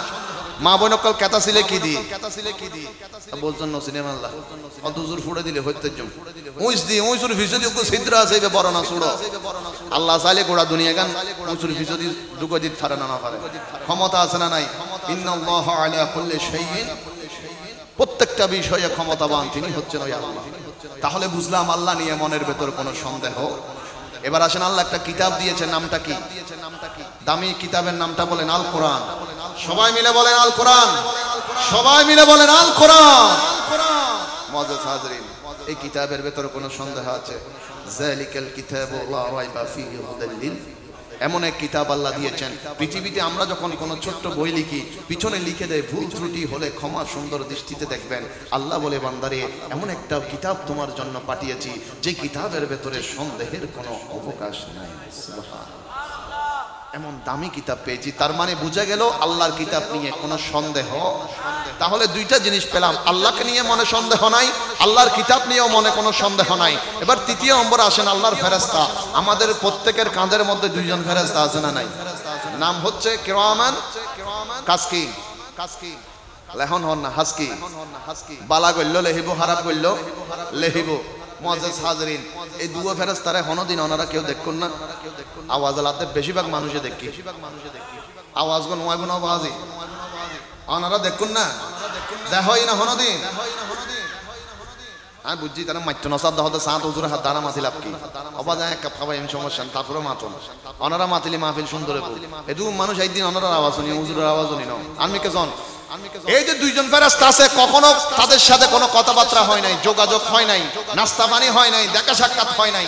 মা বোন কল কেতা ছিলে কি দি বলছেন নসিনেম আল্লাহ অত জোর ফুড়ে দিলে হইতে জম উইস দি উইসুর ভিসদি কো ছিদ্র আছে বে বড় না ছুড়ো আল্লাহ চাইলে গোড়া দুনিয়া গান উইসুর ভিসদি দুগো দিত ফারে না পারে ক্ষমতা আছে না নাই ইন্নাল্লাহু আলা কুল্লি শাইইন প্রত্যেকটা বিষয়ে ক্ষমতাবান তিনি হচ্ছেন ওই আল্লাহ তাহলে বুঝলাম আল্লাহ নিয়ে মনের ভেতর কোনো সন্দেহ এবার আসেন আল্লাহ একটা কিতাব দিয়েছেন নামটা কি দামি কিতাবের নামটা বলেন আল কোরআন সবাই মিলে বলেন আল কোরআন সবাই মিলে বলেন আল কোরআন মুআজ্জাজ হাজরিন এই কিতাবের ভেতর কোনো সন্দেহ আছে যালিকাল কিতাবু লা রাইবা ফীহি হুদাল লিল এমন এক কিতাব আল্লাহ দিয়েছেন পৃথিবীতে আমরা যখন কোনো ছোট্ট বই লিখি পিছনে লিখে দেয় ভুল ত্রুটি হলে ক্ষমা সুন্দর দৃষ্টিতে দেখবেন আল্লাহ বলে বান্দারে এমন একটা কিতাব তোমার জন্য পাঠিয়েছি যে কিতাবের ভেতরে সন্দেহের কোনো অবকাশ নাই সুবহানাল্লাহ এমন দামি কিতাব পেয়েছি তার মানে বোঝা গেল আল্লাহর কিতাব নিয়ে কোনো সন্দেহ তাহলে দুইটা জিনিস পেলাম আল্লাহকে নিয়ে মনে সন্দেহ নাই আল্লাহর কিতাব নিয়েও মনে কোনো সন্দেহ নাই এবার তৃতীয় নম্বর আসেন আল্লাহর ফেরেশতা আমাদের প্রত্যেকের কাঁধের মধ্যে দুইজন ফেরেশতা আছে না নাই নাম হচ্ছে কিরামান কাসকিন লেহন হন না হাসকি বালা গল্য লেহিব খারাপ গল্য লেহিব মুআজ্জাজ হাজরিন এই দুটো ফেরেশতারে হনদিন ওনারা কেউ দেখুন না আওয়াজ আলাতে বেশিরভাগ মানুষে দেখি আওয়াজ গো নয় গুণ আওয়াজই ওনারা দেখুন না দেখই না হনদিন আমি বুঝছি তারা মাত্র নসাদ হতে সাত হুজুরের হাত দানা মাতিল আপনি অবা যায় এক কাপ খাবাই এমন সমস্যা তারপরে মাতন অনারা মাতিলে মাহফিল সুন্দর এদু মানুষ একদিন অনারার আওয়াজ শুনি হুজুরের আওয়াজ শুনি না আমি কেজন এই যে দুইজন ফেরেশতা আছে কখনো তাদের সাথে কোনো কথাবার্তা হয় নাই যোগাযোগ হয় নাই নাস্তা পানি হয় নাই দেখা সাক্ষাৎ হয় নাই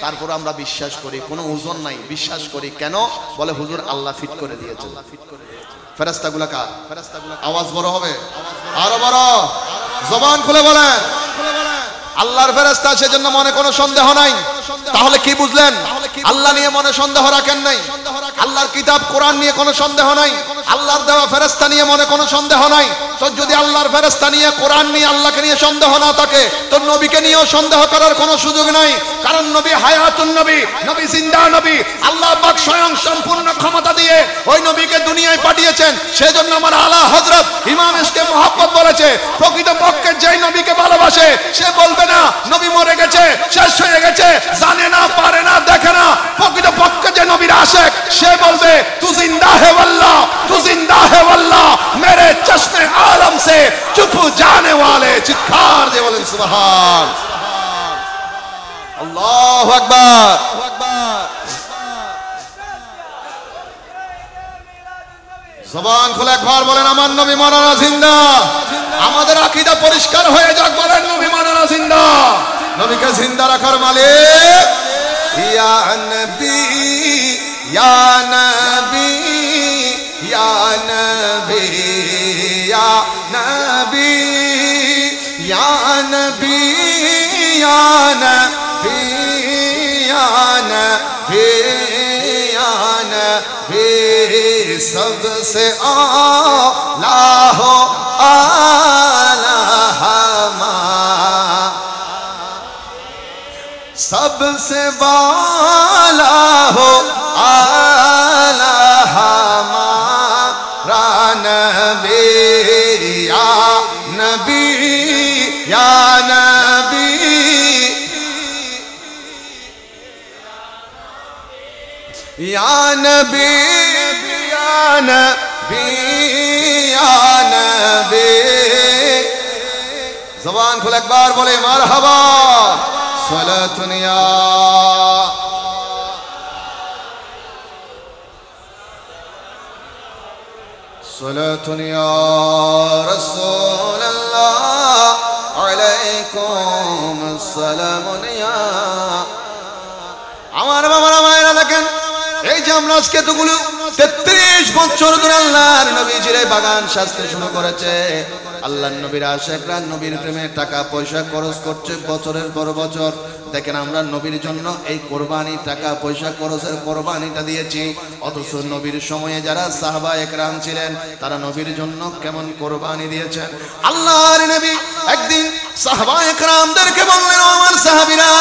তারপর আমরা বিশ্বাস করি কোনো ওজন নাই বিশ্বাস করি কেন বলে হুজুর আল্লাহ ফিট করে দিয়েছে ফেরেশতাগুলো কার আওয়াজ বড় হবে আরো বড় জবান খুলে বলেন আল্লাহর ফেরেশতা সেজন্য মনে কোনো সন্দেহ নাই তাহলে কি বুঝলেন আল্লাহ নিয়ে মনে সন্দেহ রাখেন নাই আল্লাহর কিতাব কোরআন নিয়ে কোনো সন্দেহ নাই আল্লাহর দেওয়া ফেরেশতা নিয়ে মনে কোনো সন্দেহ নাই তো যদি আল্লাহর ফেরেশতা নিয়ে কোরআন নিয়ে আল্লাহকে নিয়ে সন্দেহ না থাকে তো নবীকে নিয়েও সন্দেহ করার কোনো সুযোগ নাই কারণ নবী হায়াতুন নবী নবী জিন্দা নবী আল্লাহ পাক স্বয়ং সম্পূর্ণ ক্ষমতা দিয়ে ওই নবীকে দুনিয়ায় পাঠিয়েছেন সেজন্য আমার আলা হযরত ইমাম ইসকে মুহাব্বত বলেছে প্রকৃতপক্ষে যেই নবীকে ভালোবাসে সে বলবে না নবী মরে গেছে শেষ হয়ে গেছে জানে না পারে না দেখে না প্রকৃতপক্ষে যে নবীর আশিক সে বলবে তু জিন্দা হে আল্লাহ তু জিন্দা হে আল্লাহ মেরে চশমে आलम से चुप जाने वाले चित्कार दे बोलें सुभान अल्लाहु अकबर জবান খুলে একবার বলেন আমার নবী মাওলানা জিন্দা আমাদের আকীদা পরিষ্কার হয়ে যাক বলেন নবী মাওলানা জিন্দা নবীকে জিন্দা রাখার মালিক ইয়া নবী ইয়া নবী ইয়া নবী ইয়া নবী ইয়া নবী ইয়া নবী ইয়া নবী ইয়া নবী सबसे आला हो आला हमारा सबसे बाला हो आला हमारा नबी या नबी या नबी या नबी जबान खुल एक बार बोले मरहबा सलातुन या सलातुन या रसूल अल्लाह अलैकुम सलामुन या আমার বাবারা মায়েরা দেখেন এই যে আমরা আজকে এতগুলো 33 বছর ধরে আল্লাহর নবীজির বাগান সাজতে শুরু করেছে আল্লাহর নবীর আশিকরা নবীর প্রেমে টাকা পয়সা খরচ করছে বছরের পর বছর দেখেন আমরা নবীর জন্য এই কুরবানি টাকা পয়সা খরচের কুরবানিটা দিয়েছি অথচ নবীর সময়ে যারা সাহাবা একরাম ছিলেন তারা নবীর জন্য কেমন কুরবানি দিয়েছেন আল্লাহর নবী একদিন সাহাবা একরামদেরকে বললেন আমার সাহাবীরা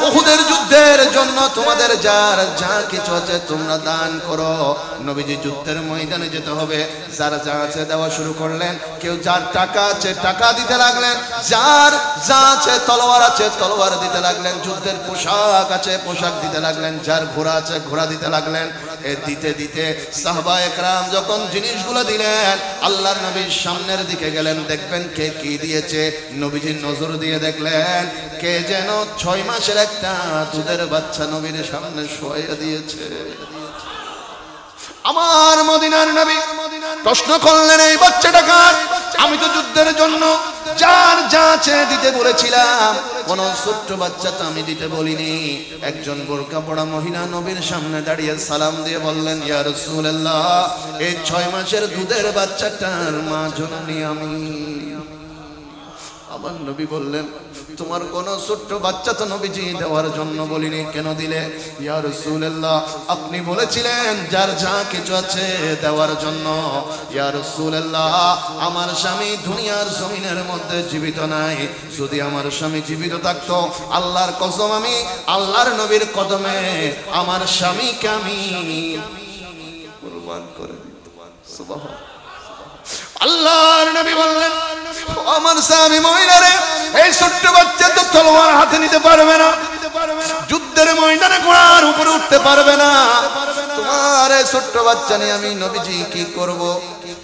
উহুদের যুদ্ধের জন্য তোমাদের যার যা কিছু আছে তোমরা দান করো নবীজি যুদ্ধের ময়দানে যেতে হবে যার যা আছে দেওয়া শুরু করলেন কেউ যার টাকা আছে টাকা দিতে লাগলেন যার যা আছে তলোয়ার আছে তলোয়ার দিতে লাগলেন যুদ্ধের পোশাক আছে পোশাক দিতে লাগলেন যার ঘোড়া আছে ঘোড়া দিতে লাগলেন এ দিতে দিতে সাহাবা একরাম যখন জিনিসগুলো দিলেন আল্লাহর নবীর সামনের দিকে গেলেন দেখবেন কে কি দিয়েছে নবীজি নজর দিয়ে দেখলেন কে যেন 6 মাসের একটা দুধের বাচ্চা নবীর সামনে শোয়া দিয়েছে আমার মদিনার নবী প্রশ্ন করলেন এই বাচ্চাটা কার আমি তো যুদ্ধের জন্য যার যা আছে দিতে বলেছিলাম কোন ছোট্ট বাচ্চা তো আমি দিতে বলিনি একজন বোরকা পরা মহিলা নবীর সামনে দাঁড়িয়ে সালাম দিয়ে বললেন ইয়া রাসূলুল্লাহ এই 6 মাসের দুধের বাচ্চাটার মা জননী আমি আমার নবী বললেন তোমার কোন ছোট্ট বাচ্চা তো নবীজি দেওয়ার জন্য বলিনি কেন দিলে ইয়া রাসূলুল্লাহ আপনি বলেছিলেন যার যা কিছু আছে দেওয়ার জন্য ইয়া রাসূলুল্লাহ আমার স্বামী দুনিয়ার জমিনের মধ্যে জীবিত নাই যদি আমার স্বামী জীবিত থাকতো আল্লাহর কসম আমি আল্লাহর নবীর কদমে আমার স্বামীকে আমি কুরবান করে দিতাম সুবহানাল্লাহ আল্লাহর নবী বললেন আমার স্বামী মহিলারে এই ছোট্ট বাচ্চা তো তলোয়ার হাতে নিতে পারবে না যুদ্ধের ময়দানে ঘোড়ার উপরে উঠতে পারবে না তোমার এই ছোট্ট বাচ্চা নিয়ে আমি নবীজি কি করব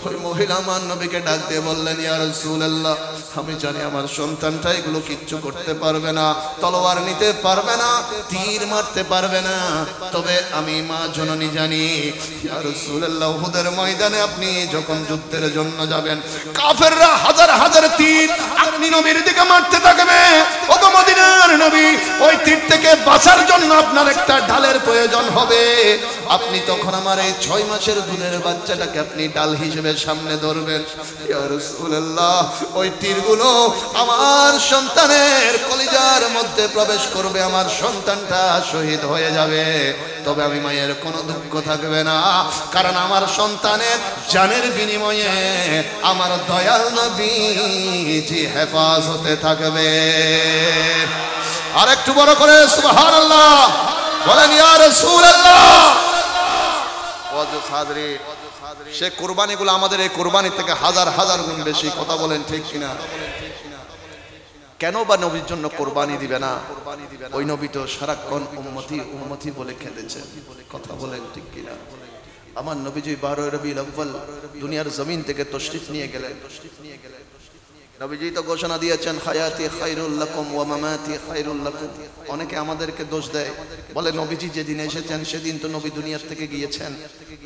ওই মহিলা আমার নবীকে ডাক দিয়ে বললেন, ইয়া রাসূলুল্লাহ, আমি জানি আমার সন্তানটা এগুলো কিচ্ছু করতে পারবে না, তলোয়ার নিতে পারবে না, তীর মারতে পারবে না, তবে আমি মা জননী জানি ইয়া রাসূলুল্লাহ, উহুদের ময়দানে আপনি যখন যুদ্ধের জন্য যাবেন, কাফেররা হাজার হাজার তীর আপনি নবীর দিকে মারতে থাকবে। ওগো মদিনার নবী, ওই তীর থেকে বাঁচার জন্য আপনার একটা ঢালের প্রয়োজন হবে। আপনি তখন আমার এই 6 মাসের দুধের বাচ্চাটাকে আপনি ঢাল হিসেবে সামনে ধরবেন। ইয়া রাসূলুল্লাহ, ওই তীরগুলো আমার সন্তানের কলিজার মধ্যে প্রবেশ করবে, আমার সন্তানটা শহীদ হয়ে যাবে, তবে আমি মায়ের কোনো দুঃখ থাকবে না, কারণ আমার সন্তানের জানের বিনিময়ে আমার দয়াল নবীজি হেফাজতে থাকবে। আর একটু বড় করে সুবহানাল্লাহ বলেন, ইয়া রাসূলুল্লাহ। সে কুরবানিগুলো আমাদের এই কুরবানি থেকে হাজার হাজার গুণ বেশি। কথা বলেন ঠিক কিনা? কেন বা নবীর জন্য কোরবানি দিবে না? ওই নবী তো সারাক্ষণ উম্মতি উম্মতি বলে খেতেছে। কথা বলেন ঠিক কিনা? আমার নবীজি 12 রবিউল আউয়াল দুনিয়ার জমিন থেকে তশরিফ নিয়ে গেলেন। নবীজি তো ঘোষণা দিয়েছেন, হায়াতি খায়রুল লাকুম ওয়া মামাতি খায়রুল লাকুম। অনেকে আমাদেরকে দোষ দেয়, বলে নবীজি যেদিন এসেছেন সেদিন তো নবী দুনিয়ার থেকে গিয়েছেন,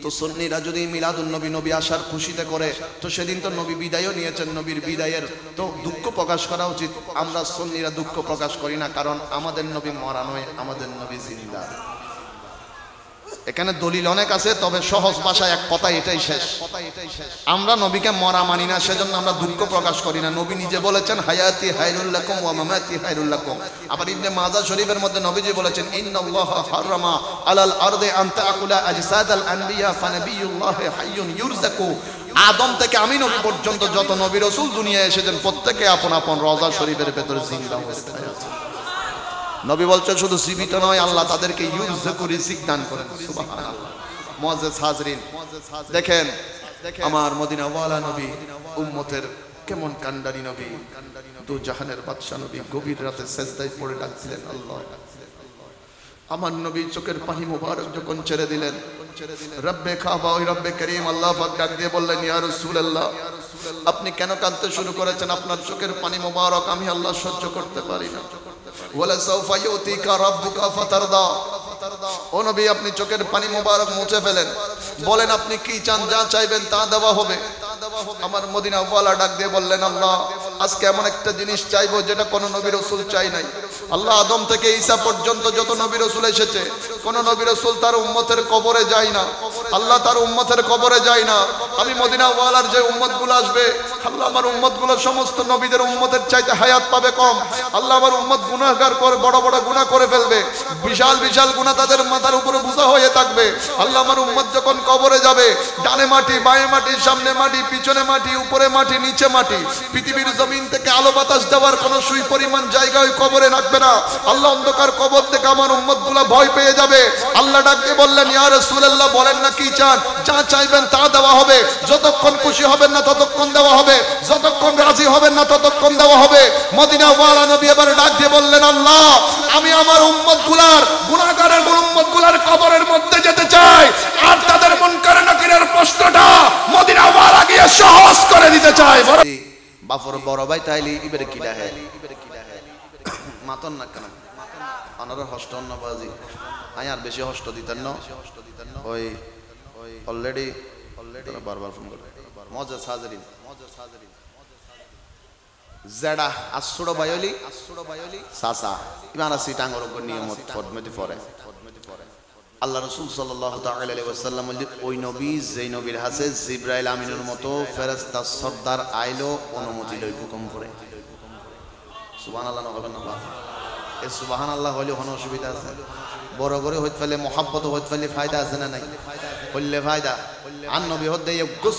তো সুন্নিরা যদি মিলাদুন নবী, নবী আসার খুশিতে করে, তো সেদিন তো নবী বিদায়ও নিয়েছেন, নবীর বিদায়ের তো দুঃখ প্রকাশ করা উচিত। আমরা সুন্নিরা দুঃখ প্রকাশ করি না, কারণ আমাদের নবী মরা নয়, আমাদের নবী জিন্দা। এখানে দলিল অনেক আছে, তবে সহজ ভাষায় এক কথা এটাই শেষ। আমরা নবীকে মরা মানি না, সেজন্য আমরা দুঃখ প্রকাশ করি না। নবী নিজে বলেছেন, হায়াতি খায়রুল লাকুম ওয়া মামাতি খায়রুল লাকুম। আবার ইবনে মাজাহ শরীফের মধ্যে নবীজি বলেছেন, ইন্নাল্লাহা হারামা আলাল আরদি আন তাকুলা আজসাদাল আনবিয়া ফানাবিয়ুল্লাহি হাইয়ুন ইউরযাকু। আদম থেকে আমি নবী পর্যন্ত যত নবী রাসূল দুনিয়ায় এসেছেন, প্রত্যেকে আপন আপন রওজা শরীফের ভেতরে জিন্দা অবস্থায় আছে। নবী বলছেন শুধু জীবিত নয়, আল্লাহ তাদেরকে ইউরযাকু রিজিক দান করেন। সুবহানাল্লাহ। মুআজ্জাজ হাজরিন, দেখেন আমার মদিনা ওয়ালা নবী, উম্মতের কেমন কান্ডারি নবী, দু জাহানের বাদশা নবী, গভীর রাতে সেজদায় পড়ে ডাকছিলেন আল্লাহ। আমার নবী চোখের পানি মুবারক যখন ছেড়ে দিলেন, রব্বে কাবা, ওই রব্বে করিম আল্লাহ পাক ডাক দিয়ে বললেন, ইয়া রাসূলুল্লাহ, আপনি কেন কাঁদতে শুরু করেছেন? আপনার চোখের পানি মুবারক আমি আল্লাহ সহ্য করতে পারি না। ওয়ালা সাউফা ইউতিকা রাব্বুকা ফাতারদা। ও নবী, আপনি চোখের পানি মুবারক মুছে ফেলেন, বলেন আপনি কি চান, যা চাইবেন তা দেওয়া হবে। আমার মদিনা ওয়ালা ডাক দিয়ে বললেন, আল্লাহ আজকে এমন একটা জিনিস চাইবো যেটা কোন নবী রাসূল চাই নাই। আল্লাহ আদম থেকে ঈসা পর্যন্ত যত নবী রাসূল এসেছে, কোন নবী রাসূল তার উম্মতের কবরে যায় না। আল্লাহ তার উম্মতের কবরে যায় না। আমি মদিনা ওয়ালার যে উম্মতগুলো আসবে, আল্লাহ আমার উম্মতগুলো সমস্ত নবীদের উম্মতের চাইতে হায়াত পাবে কম। আল্লাহ আমার উম্মত গুনাহগার করে বড় বড় গুনাহ করে ফেলবে, বিশাল বিশাল গুনাহ তাদের মাথার উপরে বোঝা হয়ে থাকবে। আল্লাহ আমার উম্মত যখন কবরে যাবে, ডানে মাটি, বাঁয়ে মাটি, সামনে মাটি, পিছনে মাটি, উপরে মাটি, নিচে মাটি, পৃথিবীর জমিন থেকে আলো বাতাস দেওয়ার কোন সুই পরিমাণ জায়গা ওই কবরে রাখবে না। আল্লাহ অন্ধকার কবর থেকে আমার উম্মতগুলো ভয় পেয়ে যাবে। আল্লাহ ডাকতে বললেন, ইয়া রাসূলুল্লাহ, বলেন না কি চান, যা চাইবেন তা দেওয়া হবে। যতক্ষণ খুশি হবেন না ততক্ষণ দেওয়া হবে, যতক্ষণ রাজি হবেন না ততক্ষণ দেওয়া হবে। মদিনা ওয়ালা নবী এবার ডাক দিয়ে বললেন, আল্লাহ আমি আমার উম্মতগুলার, গুনাহগারের উম্মতগুলার কবরের মধ্যে যেতে চাই, আর তাদের মুনকার নাকিরের প্রশ্নটা মদিনা ওয়ালা গিয়ে সহজ করে দিতে চাই। বাফর বড় ভাই তাইলি ইবের কিলা হে মাতন না কেন আনার হস্ত অন্নবাজি আয়ার বেশি হস্ত দিতেন না। ওই অলরেডি বারবার ফোন করে মুআজ্জাজ হাজরিন জেডা আসুড়ো বায়লি সাসা ইমানা সিটাঙ্গর নিয়মত ফরমতি পড়ে। আল্লাহ রাসূল সাল্লাল্লাহু তাআলা আলাইহি ওয়াসাল্লাম ওই নবী যেই নবীর হাতে জিবরাইল আমিনের মতো ফেরেশতা সর্দার আইলো অনুমতি লই হুকুম করে। সুবহানাল্লাহ না বলেন না? এই সুবহানাল্লাহ হইলে কোনো অসুবিধা আছে? বড় করে হইতে ফেলে মহব্বত হইতে ফেলে ফায়দা আছে না নাই? হইলে ফায়দা। আর নবী হতে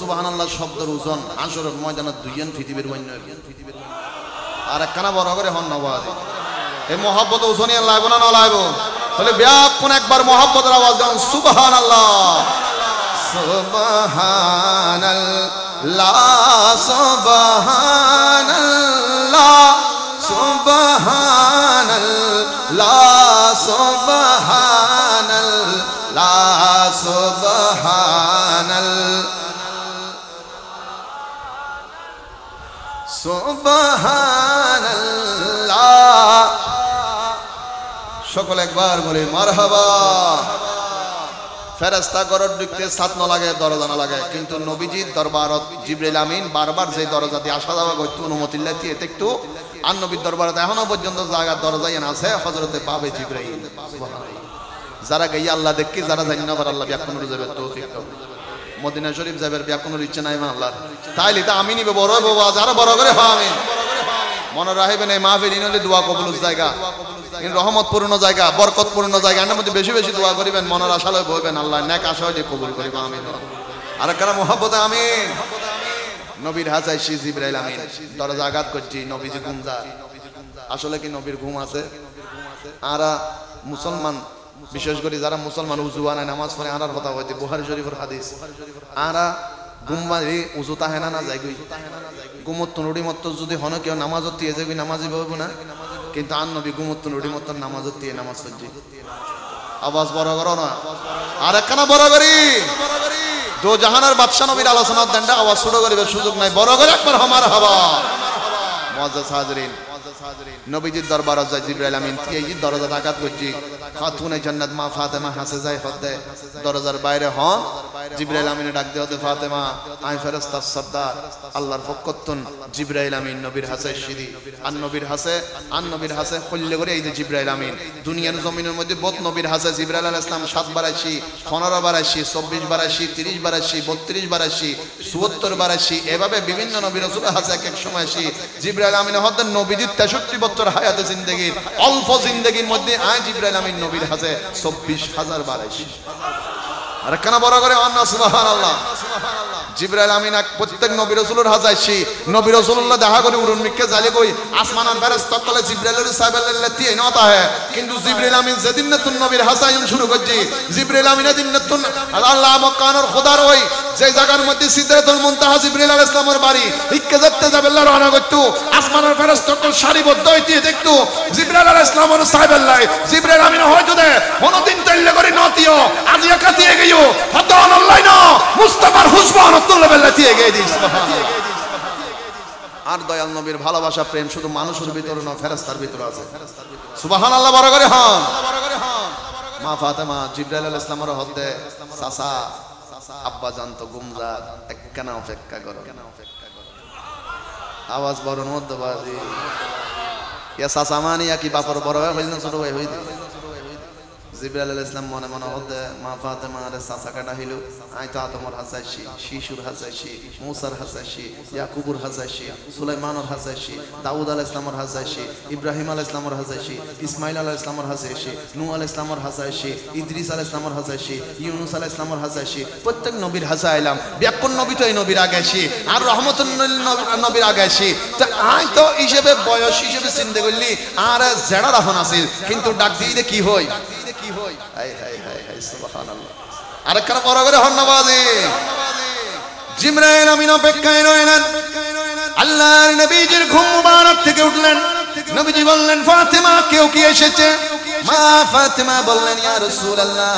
সুবহানাল্লাহ শব্দের ওজন আসরের ময়দানে দুইজন পৃথিবীর অন্য আর একখানা বড় করে হন নবাজ। এই মহব্বত ওজনে লাগবো না লাগবো? তাহলে ব্যাপন একবার মহব্বতের আওয়াজ দেন, সুবহানাল্লাহ সুবহানাল্লাহ সুবহানাল্লাহ সুবহানাল্লাহ সুবহানাল্লাহ সুবহানাল্লাহ সুবহানাল্লাহ। সকল একবার বলি মারহাবা। ফেরেশতা ঘরত ঢুকতে সাত ন লাগে, দরজা না লাগে, কিন্তু নবীজির দরবারত জিবরাইল আমিন বারবার যে দরজা দিয়ে আসা যাওয়া করতে অনুমতি লাইতে এতে একটু আর নবীর দরবারত এখনো পর্যন্ত জায়গার দরজায় আছে হযরতে পাবে জিবরাইল। যারা গাইয়া আল্লাহ দেখি, যারা জানি না আল্লাহ ব্যাকুনুর যাবে তৌফিক দাও। মদিনা শরীফ যাবের ব্যাকুনুর ইচ্ছা নাই আল্লাহ, তাইলে তা আমি নিবে বড় বাবা যারা বড় করে হ্যাঁ আমিন। মনে রাখবেন এই মাহফিল ইনলে দোয়া কবুলের জায়গা, রহমতপূর্ণ জায়গা, বরকতপূর্ণ জায়গা। এর মধ্যে বেশি বেশি দোয়া করিবেন, মনের আশা লয় বলবেন, আল্লাহ নেক আশা হইলে কবুল করিব আমিন। আর কারা মুহাব্বতে আমিন। নবীর হাজাই শি জিবরাইল আমিন দরজা আঘাত করছি, নবীজি ঘুম যায়। আসলে কি নবীর ঘুম আছে? আর মুসলমান, বিশেষ করে যারা মুসলমান উজু আনায় নামাজ পড়ে আনার কথা হইতে বুখারী শরীফের হাদিস, আরা ঘুম মারি উজু তাহেনা না যায় গই ঘুমত নুড়ি মত যদি হন কেউ নামাজত দিয়ে যাবি নামাজি বলবো না, কিন্তু আন নবী ঘুমত নুড়ি মত নামাজত দিয়ে নামাজ পড়ছি। আওয়াজ বড় করো না, আর একখানা বড় করি দো জাহানের বাদশা নবীর আলোচনার দেনটা আওয়াজ ছোট করিবার সুযোগ নাই, বড় করে একবার আমার হবা। মুআজ্জাজ হাজরিন, নবীজির দরবারে যায় জিবরাইল আমিন এই দরজা আঘাত করছি। খাতুনে জান্নাত মা ফাতেমা হাসে যায় হদে দরজার বাইরে হন জিবরাইল আমিনে ডাক দেওয়াতে ফাতেমা আই ফেরেশতার সর্দার আল্লাহর পক্ষতুন জিবরাইল আমিন নবীর হাসে সিদি আর নবীর হাসে কল্লে করে এই যে জিবরাইল আমিন দুনিয়ার জমিনের মধ্যে বহুত নবীর হাসে জিবরাইল আলাইহিস সালাম 7 বার আসি, 15 বার আসি, 24 বার আসি, 30 বার আসি, 32 বার আসি, 74 বার আসি, এভাবে বিভিন্ন নবী রাসূল হাসে এক এক সময় আসি। জিবরাইল আমিন হদে নবীজির 63 বছর হায়াতে জিন্দেগীর অল্প জিন্দেগীর মধ্যে আই জিবরাইল আমিন নবীর হাসে 24,000 বার আসি। আর কেন বড় করে আল্লাহ সুবহানাল্লাহ। জিবরাইল আমিন প্রত্যেক নবী রাসূলের হাজাইছি, নবী রাসূলুল্লাহ দেখা করে উড়ন মিকে জালি কই আসমানান ফেরেশতা কলে জিবরাইলের সাহেবের তিয়ে নতা হয়, কিন্তু জিবরাইল আমিন যেদিন নতুন নবীর হাসাইন শুরু করছি জিবরাইল আমিন দিন নতুন আল্লাহ মক্কানোর খোদার ওই যে জায়গার মধ্যে সিদরাতুল মুনতাহা জিবরাইল আলাইহিস সালামের বাড়ি ইক্কে যেতে যাবে আল্লাহ রওনা করতে আসমানের ফেরেশতা কল সারিবদ্ধ হইতে দেখতো জিবরাইল আলাইহিস সালামের সাহেবের জিবরাইল আমিন হয়তো দে কোনদিন তাইলে করে নতিও আজ একাতিয়ে গিয়েও ফতন আল্লাহ না মুস্তাফার হুসবান আর দয়াল নবীর ভালোবাসা প্রেম শুধু মানুষের ভিতরে না ফেরেশতার ভিতরে আছে। সুবহানাল্লাহ বড় করে হন। মা ফাতেমা জিবরাইল আলাইহিস সালামের হদে চাচা আব্বা জান তো গুমজাত একখানা অপেক্ষা করো, আওয়াজ বড় মধ্যবাদী ইয়া চাচা মানি কি বাপর বড় হয়ে হইল না ছোট হয়ে হইল। জিবরাইল আলাইহিস সালাম মনে মনে হদে মা ফাতেমা আরে চাচা কাটা হইল আই তো আদমর হাসাইছি, শিশুর হাসাইছি, মুসার হাসাইছি, ইয়াকুবুর হাসাইছি, সুলাইমানের হাসাইছি, দাউদ আলাইহিস সালামের হাসাইছি, ইব্রাহিম আলাইহিস সালামের হাসাইছি, ইসমাইল আলাইহিস সালামের হাসাইছি, নূহ আলাইহিস সালামের হাসাইছি, ইদ্রিস আলাইহিস সালামের হাসাইছি, ইউনুস আলাইহিস সালামের হাসাইছি, প্রত্যেক নবীর হাসাইলাম। ব্যাকুন নবী তো এই নবীর আগাইছি আর রহমতুল নবীর আগাইছি। তা আই তো হিসেবে বয়স হিসেবে চিন্তা করলি আর জেড়া রাহন আছিল, কিন্তু ডাক দিয়ে কি হই আরেকখানা বড় করে হন্নবাজি। জিবরাইল আমিন অপেক্ষায় রইলেন, আল্লাহর নবীজির ঘুম মুবারক থেকে উঠলেন। নবীজি বললেন ফাতেমা কেউ কি এসেছে? মা ফাতেমা বললেন ইয়া রাসূলুল্লাহ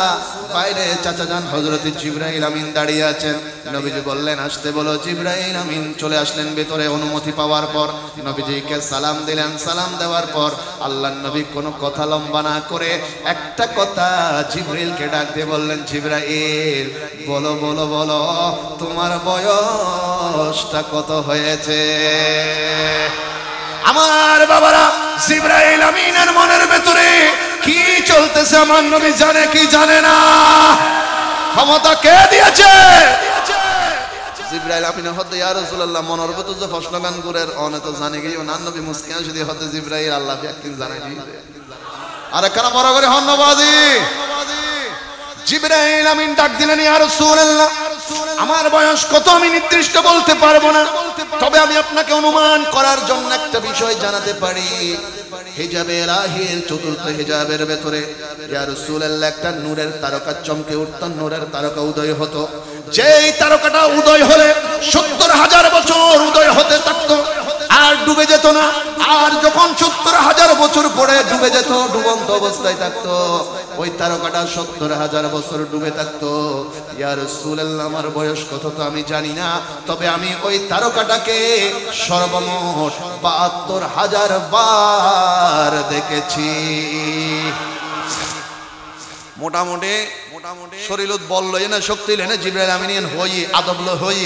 বাইরে চাচা জান হযরত জিবরাইল আমিন দাঁড়িয়ে আছেন। নবীজি বললেন আসতে বলো। জিবরাইল আমিন চলে আসলেন ভেতরে। অনুমতি পাওয়ার পর নবীজিকে সালাম দিলেন। সালাম দেওয়ার পর আল্লাহর নবী কোনো কথা লম্বা না করে একটা কথা জিবরাইলকে ডাক দিয়ে বললেন জিবরাইল বলো বলো বলো তোমার বয়সটা কত হয়েছে? আমার বাবারা জিবরাইল আমিনের মনের ভেতরে কি চলতেছে আমার নবী জানে কি জানে না? ক্ষমতা কে দিয়েছে? জিবরাইল আমিন হতে ইয়া রাসূলুল্লাহ মনের ভেতর যে প্রশ্ন গান করের অনে তো জানে গিয়ে না নবী মুসকিন যদি হতে জিবরাইল আল্লাহ একদিন জানাই দিবে। আর কেন বড় করে হন্নবাজি। জিবরাইল আমিন ডাক দিলেন ইয়া রাসূলুল্লাহ আমার বয়স কত আমি নির্দিষ্ট বলতে পারবো না, তবে আমি আপনাকে অনুমান করার জন্য একটা বিষয় জানাতে পারি। হিজাবে রাহির চতুর্থ হিজাবের ভেতরে ইয়া রাসূলুল্লাহ একটা নূরের তারকা চমকে উঠত, নূরের তারকা উদয় হতো। যেই তারকাটা উদয় হলে 70,000 বছর উদয় হতে থাকতো আর ডুবে যেত না। আর যখন 70,000 বছর পরে ডুবে যেত, ডুবন্ত অবস্থায় থাকতো, ওই তারকাটা ৭০,০০০ বছর ডুবে থাকতো। ইয়া রাসূলুল্লাহ, আমার বয়স কত তো আমি জানি না, তবে আমি ওই তারকাটাকে সর্বমোট ৭২,০০০ বার দেখেছি। মোটামুটি শরীরত বল লই না, শক্তি লই না, জিবরাইল আমিন হই আদব ল হই।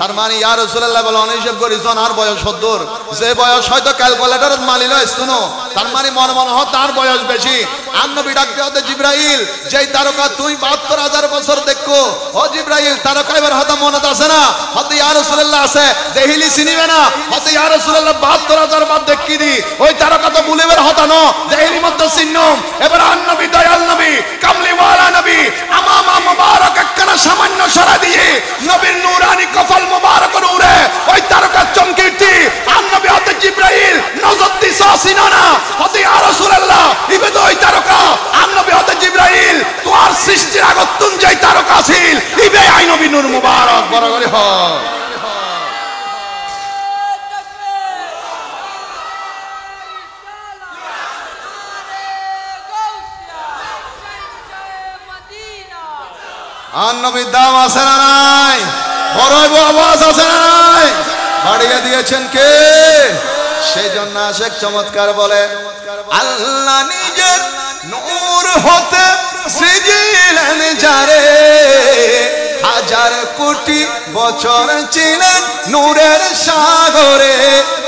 তার মানে ইয়া রাসূলুল্লাহ বলে অনিষেধ করিছেন আর বয়স ৭০, যে বয়স হয়তো ক্যালকুলেটরত মালিল ইস্তুনো, তার মানে মনে হয় তার বয়স বেশি। আর নবী ডাকতে হতে জিবরাইল, যেই তারকা তুই ৭২,০০০ বছর দেখো, ও জিবরাইল তারকা এবার হয়তো মনে আছে না, হয়তো ইয়া রাসূলুল্লাহ আছে দেহিলি চিনিবে না, হয়তো ইয়া রাসূলুল্লাহ ৭২,০০০ বার দেখি দি ওই তারকা তো ভুলিবের হতা ন, দেহিলি মধ্যে চিহ্নম। এবার আর নবী দয়াল নবী কামলিওয়ালা নবী আমামা মুবারক একখানা সামান্য সরা দিয়ে নবীর নূরানি কপাল মুবারক উড়ে ওই তারকার চমকিটি আর নবী হতে জিবরাইল নজর দিছা সিনা না, হতে ইয়া রাসূলুল্লাহ ইবে তো ওই তারকা আর নবী হতে জিবরাইল তোর সৃষ্টির আগত তুন যেই তারকা ছিল ইবে আই নবী নূর মুবারক বড় করে হয়। আর নবীর দাম আছে না নাই? বড় আওয়াজ আছে না নাই? বাড়িয়ে দিয়েছেন কে? সেই জন্য আশেক চমৎকার বলে, আল্লাহ নিজের নূর হতে সৃজিলেন যারে, ১০০০ কোটি বছর ছিলেন নূরের সাগরে,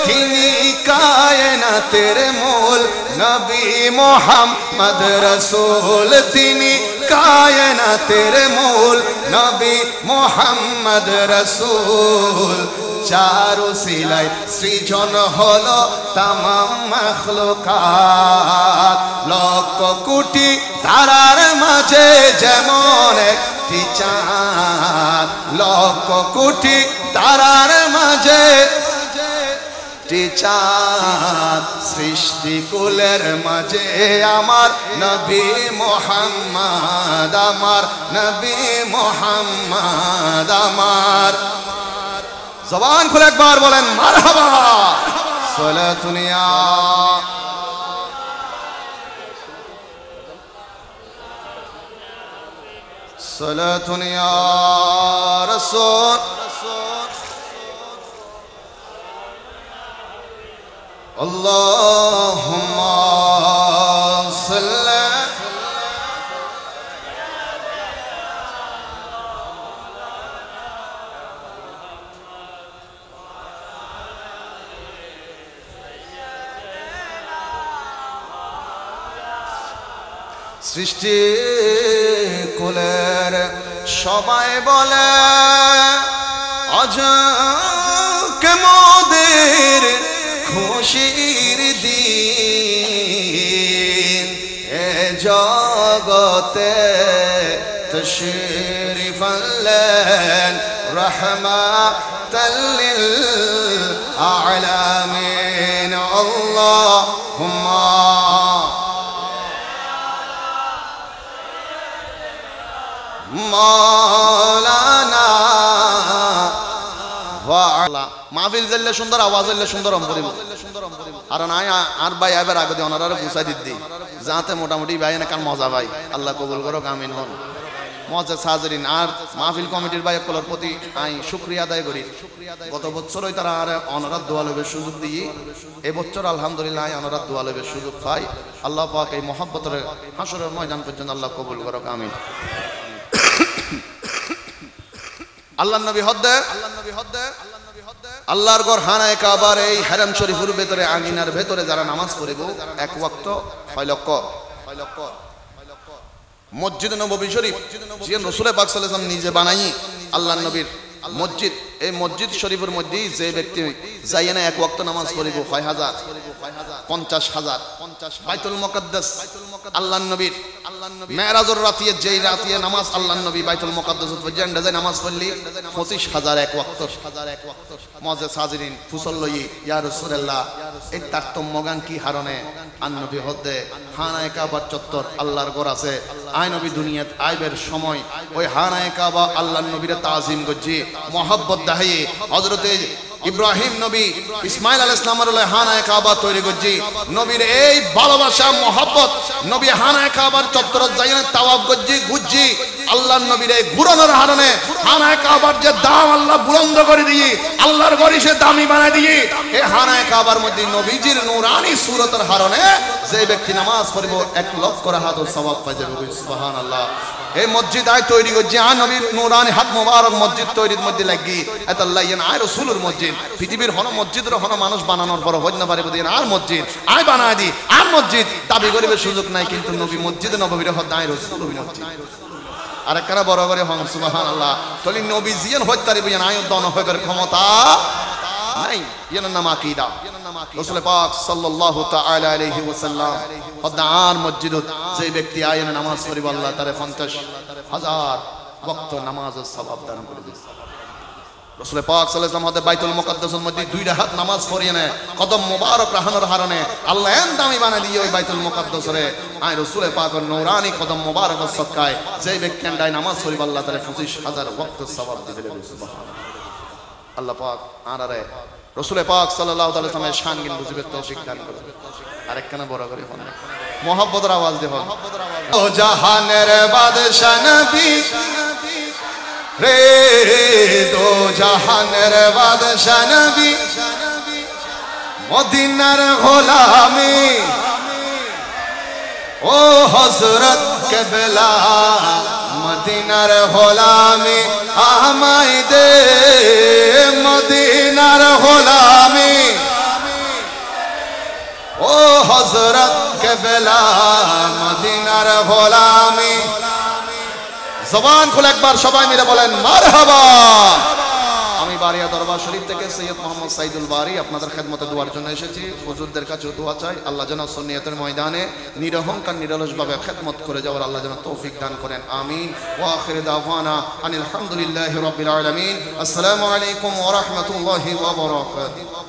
তিনি কায়নাতের মূল নবী মুহাম্মদ রাসূল, তিনি কায়নাতের মূল নবী মুহাম্মদ রাসূল। যার উসিলায় সৃজন হলো তামাম মাখলুকাত, লক্ষ কোটি তারার মাঝে যেমন একটি চাঁদ, লক্ষ কোটি তারার মাঝে চাঁদ, সৃষ্টিকুলের মাঝে আমার নবী মুহাম্মদ, আমার নবী মুহাম্মদ আমার। জবান খুলে একবার বলেন মারহাবা। সালাতুন ইয়া সালাতুন ইয়া রাসূল আল্লাহুম্মা সাল্লি সৃষ্টি কুলের সবাই বলে আজকে মোদের খুশির দিন, এ জগতে তশরিফ আনলেন রাহমাতাল লিল আলামিন। আল্লাহুম্মা মাওলানা ওয়া মাহফিল জেলে সুন্দর আওয়াজ হইলে সুন্দর অম্বরিব আর নাই আর ভাই এবার আগে দিয়ে ওনারা গুছাই দিদি যাতে মোটামুটি ভাই না কার মজা ভাই আল্লাহ কবুল করো আমিন হন। মজা সাজরিন আর মাহফিল কমিটির ভাই সকলের প্রতি আই শুকরিয়া আদায় করি। গত বছরই তারা আর অনারাত দোয়া লবের সুযোগ দিই, এবছর আলহামদুলিল্লাহ অনারাত দোয়া লবের সুযোগ পাই। আল্লাহ পাক এই মহব্বতের হাসরের ময়দান পর্যন্ত আল্লাহ কবুল করো আমিন। আল্লাহর নবী হদ্দে আল্লাহর ঘর হানায়ে কাবার এই হারাম শরীফের ভিতরে আঙ্গিনার ভিতরে যারা নামাজ পড়িব এক ওয়াক্ত ৬ লক্ষ মসজিদ নববী শরীফ যে রাসূল পাক সাল্লাল্লাহু আলাইহি ওয়াসাল্লাম নিজে বানাই আল্লাহর নবীর মসজিদ, এই মসজিদ শরীফের মধ্যে যে ব্যক্তি যাই না এক ওয়াক্ত নামাজ পড়িব ৬০০০ ৫০,০০০ বাইতুল মুকাদ্দাস আল্লাহর নবীর মেরাজের রাতে যেই রাতে নামাজ আল্লাহর নবী বাইতুল মুকাদ্দাসত পর্যন্ত যায় নামাজ পড়লি ২৫,০০০ এক ওয়াক্ত। মুআজ্জিজ হাজিরিন ফুসল্লি ইয়া রাসূলুল্লাহ এই তারতম্য গান কি হারনে আন নবী হদ্দে হানায়ে কাবার চত্বর আল্লাহর ঘর আছে। আই নবী দুনিয়াত আইবের সময় ওই হানায়ে কাবা আল্লাহর নবীর তাজিম গজি মোহাব্বত দাহি হযরতে ইব্রাহিম নবী ইসমাইল আলাইহিস সালামের হানায়ে কাবা তৈরি করছি নবীর এই ভালোবাসা মহব্বত নবী হানায়ে কাবার চত্বরে যাইয়া তাওয়াফ করছি ঘুরছি আল্লাহর নবীর এই ঘুরানোর কারণে হানায়ে কাবার যে দাম আল্লাহ বুলন্দ করে দিয়ে আল্লাহর ঘরে সে দামি বানায় দিয়ে এই হানায়ে কাবার মধ্যে নবীজির নূরানি সূরতের কারণে যে ব্যক্তি নামাজ পড়ব 1 লক্ষ রাহাত সওয়াব পায় যাবে সুবহানাল্লাহ এই মসজিদ আয় তৈরি করছি আ নবীর নূরানি হাত মোবারক মসজিদ তৈরির মধ্যে লাগি এত আল্লাহ ইয়ান আয় রাসূলের মসজিদ পৃথিবীর হন মসজিদের হন মানুষ বানানোর পর হইতে না পারে বলে আর মসজিদ আয় বানায় দি আর মসজিদ দাবি করিবে সুযোগ নাই কিন্তু নবী মসজিদে নববীর হদ আয় রাসূলের মসজিদ আর একখানা বড় করে হন সুবহানাল্লাহ তলি নবী জিয়ান হইতারি বুঝেন আয় দন হইবার ক্ষমতা নাই ইয়ান নাম আকীদা রাসূল পাক সাল্লাল্লাহু তাআলা আলাইহি ওয়াসাল্লাম হদার মসজিদত যে ব্যক্তি আয়না নামাজ পড়িব আল্লাহ তারে 50,000 ওয়াক্ত নামাজের সওয়াব দান করে দিবেন রাসূল পাক সাল্লাল্লাহু আলাইহি ওয়াসাল্লাম হদে বাইতুল মুকাদ্দাসের মধ্যে 2 রাকাত নামাজ পড়িয়ে নেয় কদম মোবারক রাখানোর কারণে আল্লাহ এন দামি বানায় দিয়ে ওই বাইতুল মুকাদ্দাসরে আয় রাসূল পাকের নূরানি কদম মোবারকের সদকায় যে ব্যক্তি আয় নামাজ পড়িব আল্লাহ তারে 25,000 ওয়াক্ত সওয়াব দিবেন সুবহানাল্লাহ আল্লাহ পাক আনারে রাসূল পাক সাল্লাল্লাহু আলাইহি ওয়াসাল্লামের শান গিন বুঝিবে তৌফিক দান করুন আরেকখানা বড় করে হন মোহাব্বতের আওয়াজ দেহ ও জাহানের বাদশা নবী রে দো জাহানের বাদশা নবী মদিনার গোলামি ও হযরত কেবলা মদিনার গোলামি আমায় দে মদিনার গোলামি ও হযরত কেবলা মদিনার গোলামি জবান খুলে একবার সবাই মিলে বলেন মারহাবা আমি বারিয়া দরবার শরীফ থেকে সৈয়দ মোহাম্মদ সাইদুল বারী আপনাদের খেদমতে দোয়ার জন্য এসেছি হুজুরদের কাছে দোয়া চাই আল্লাহ যেন সুন্নিয়তের ময়দানে নিরহংকার নিরলসভাবে খেদমত করে যাওয়ার আল্লাহ যেন তৌফিক দান করেন আমিন ওয়া আখিরু দাওয়ানা আনিল হামদুলিল্লাহি রাব্বিল আলামিন আসসালামু আলাইকুম ওয়া রাহমাতুল্লাহি ওয়া বারাকাতুহু।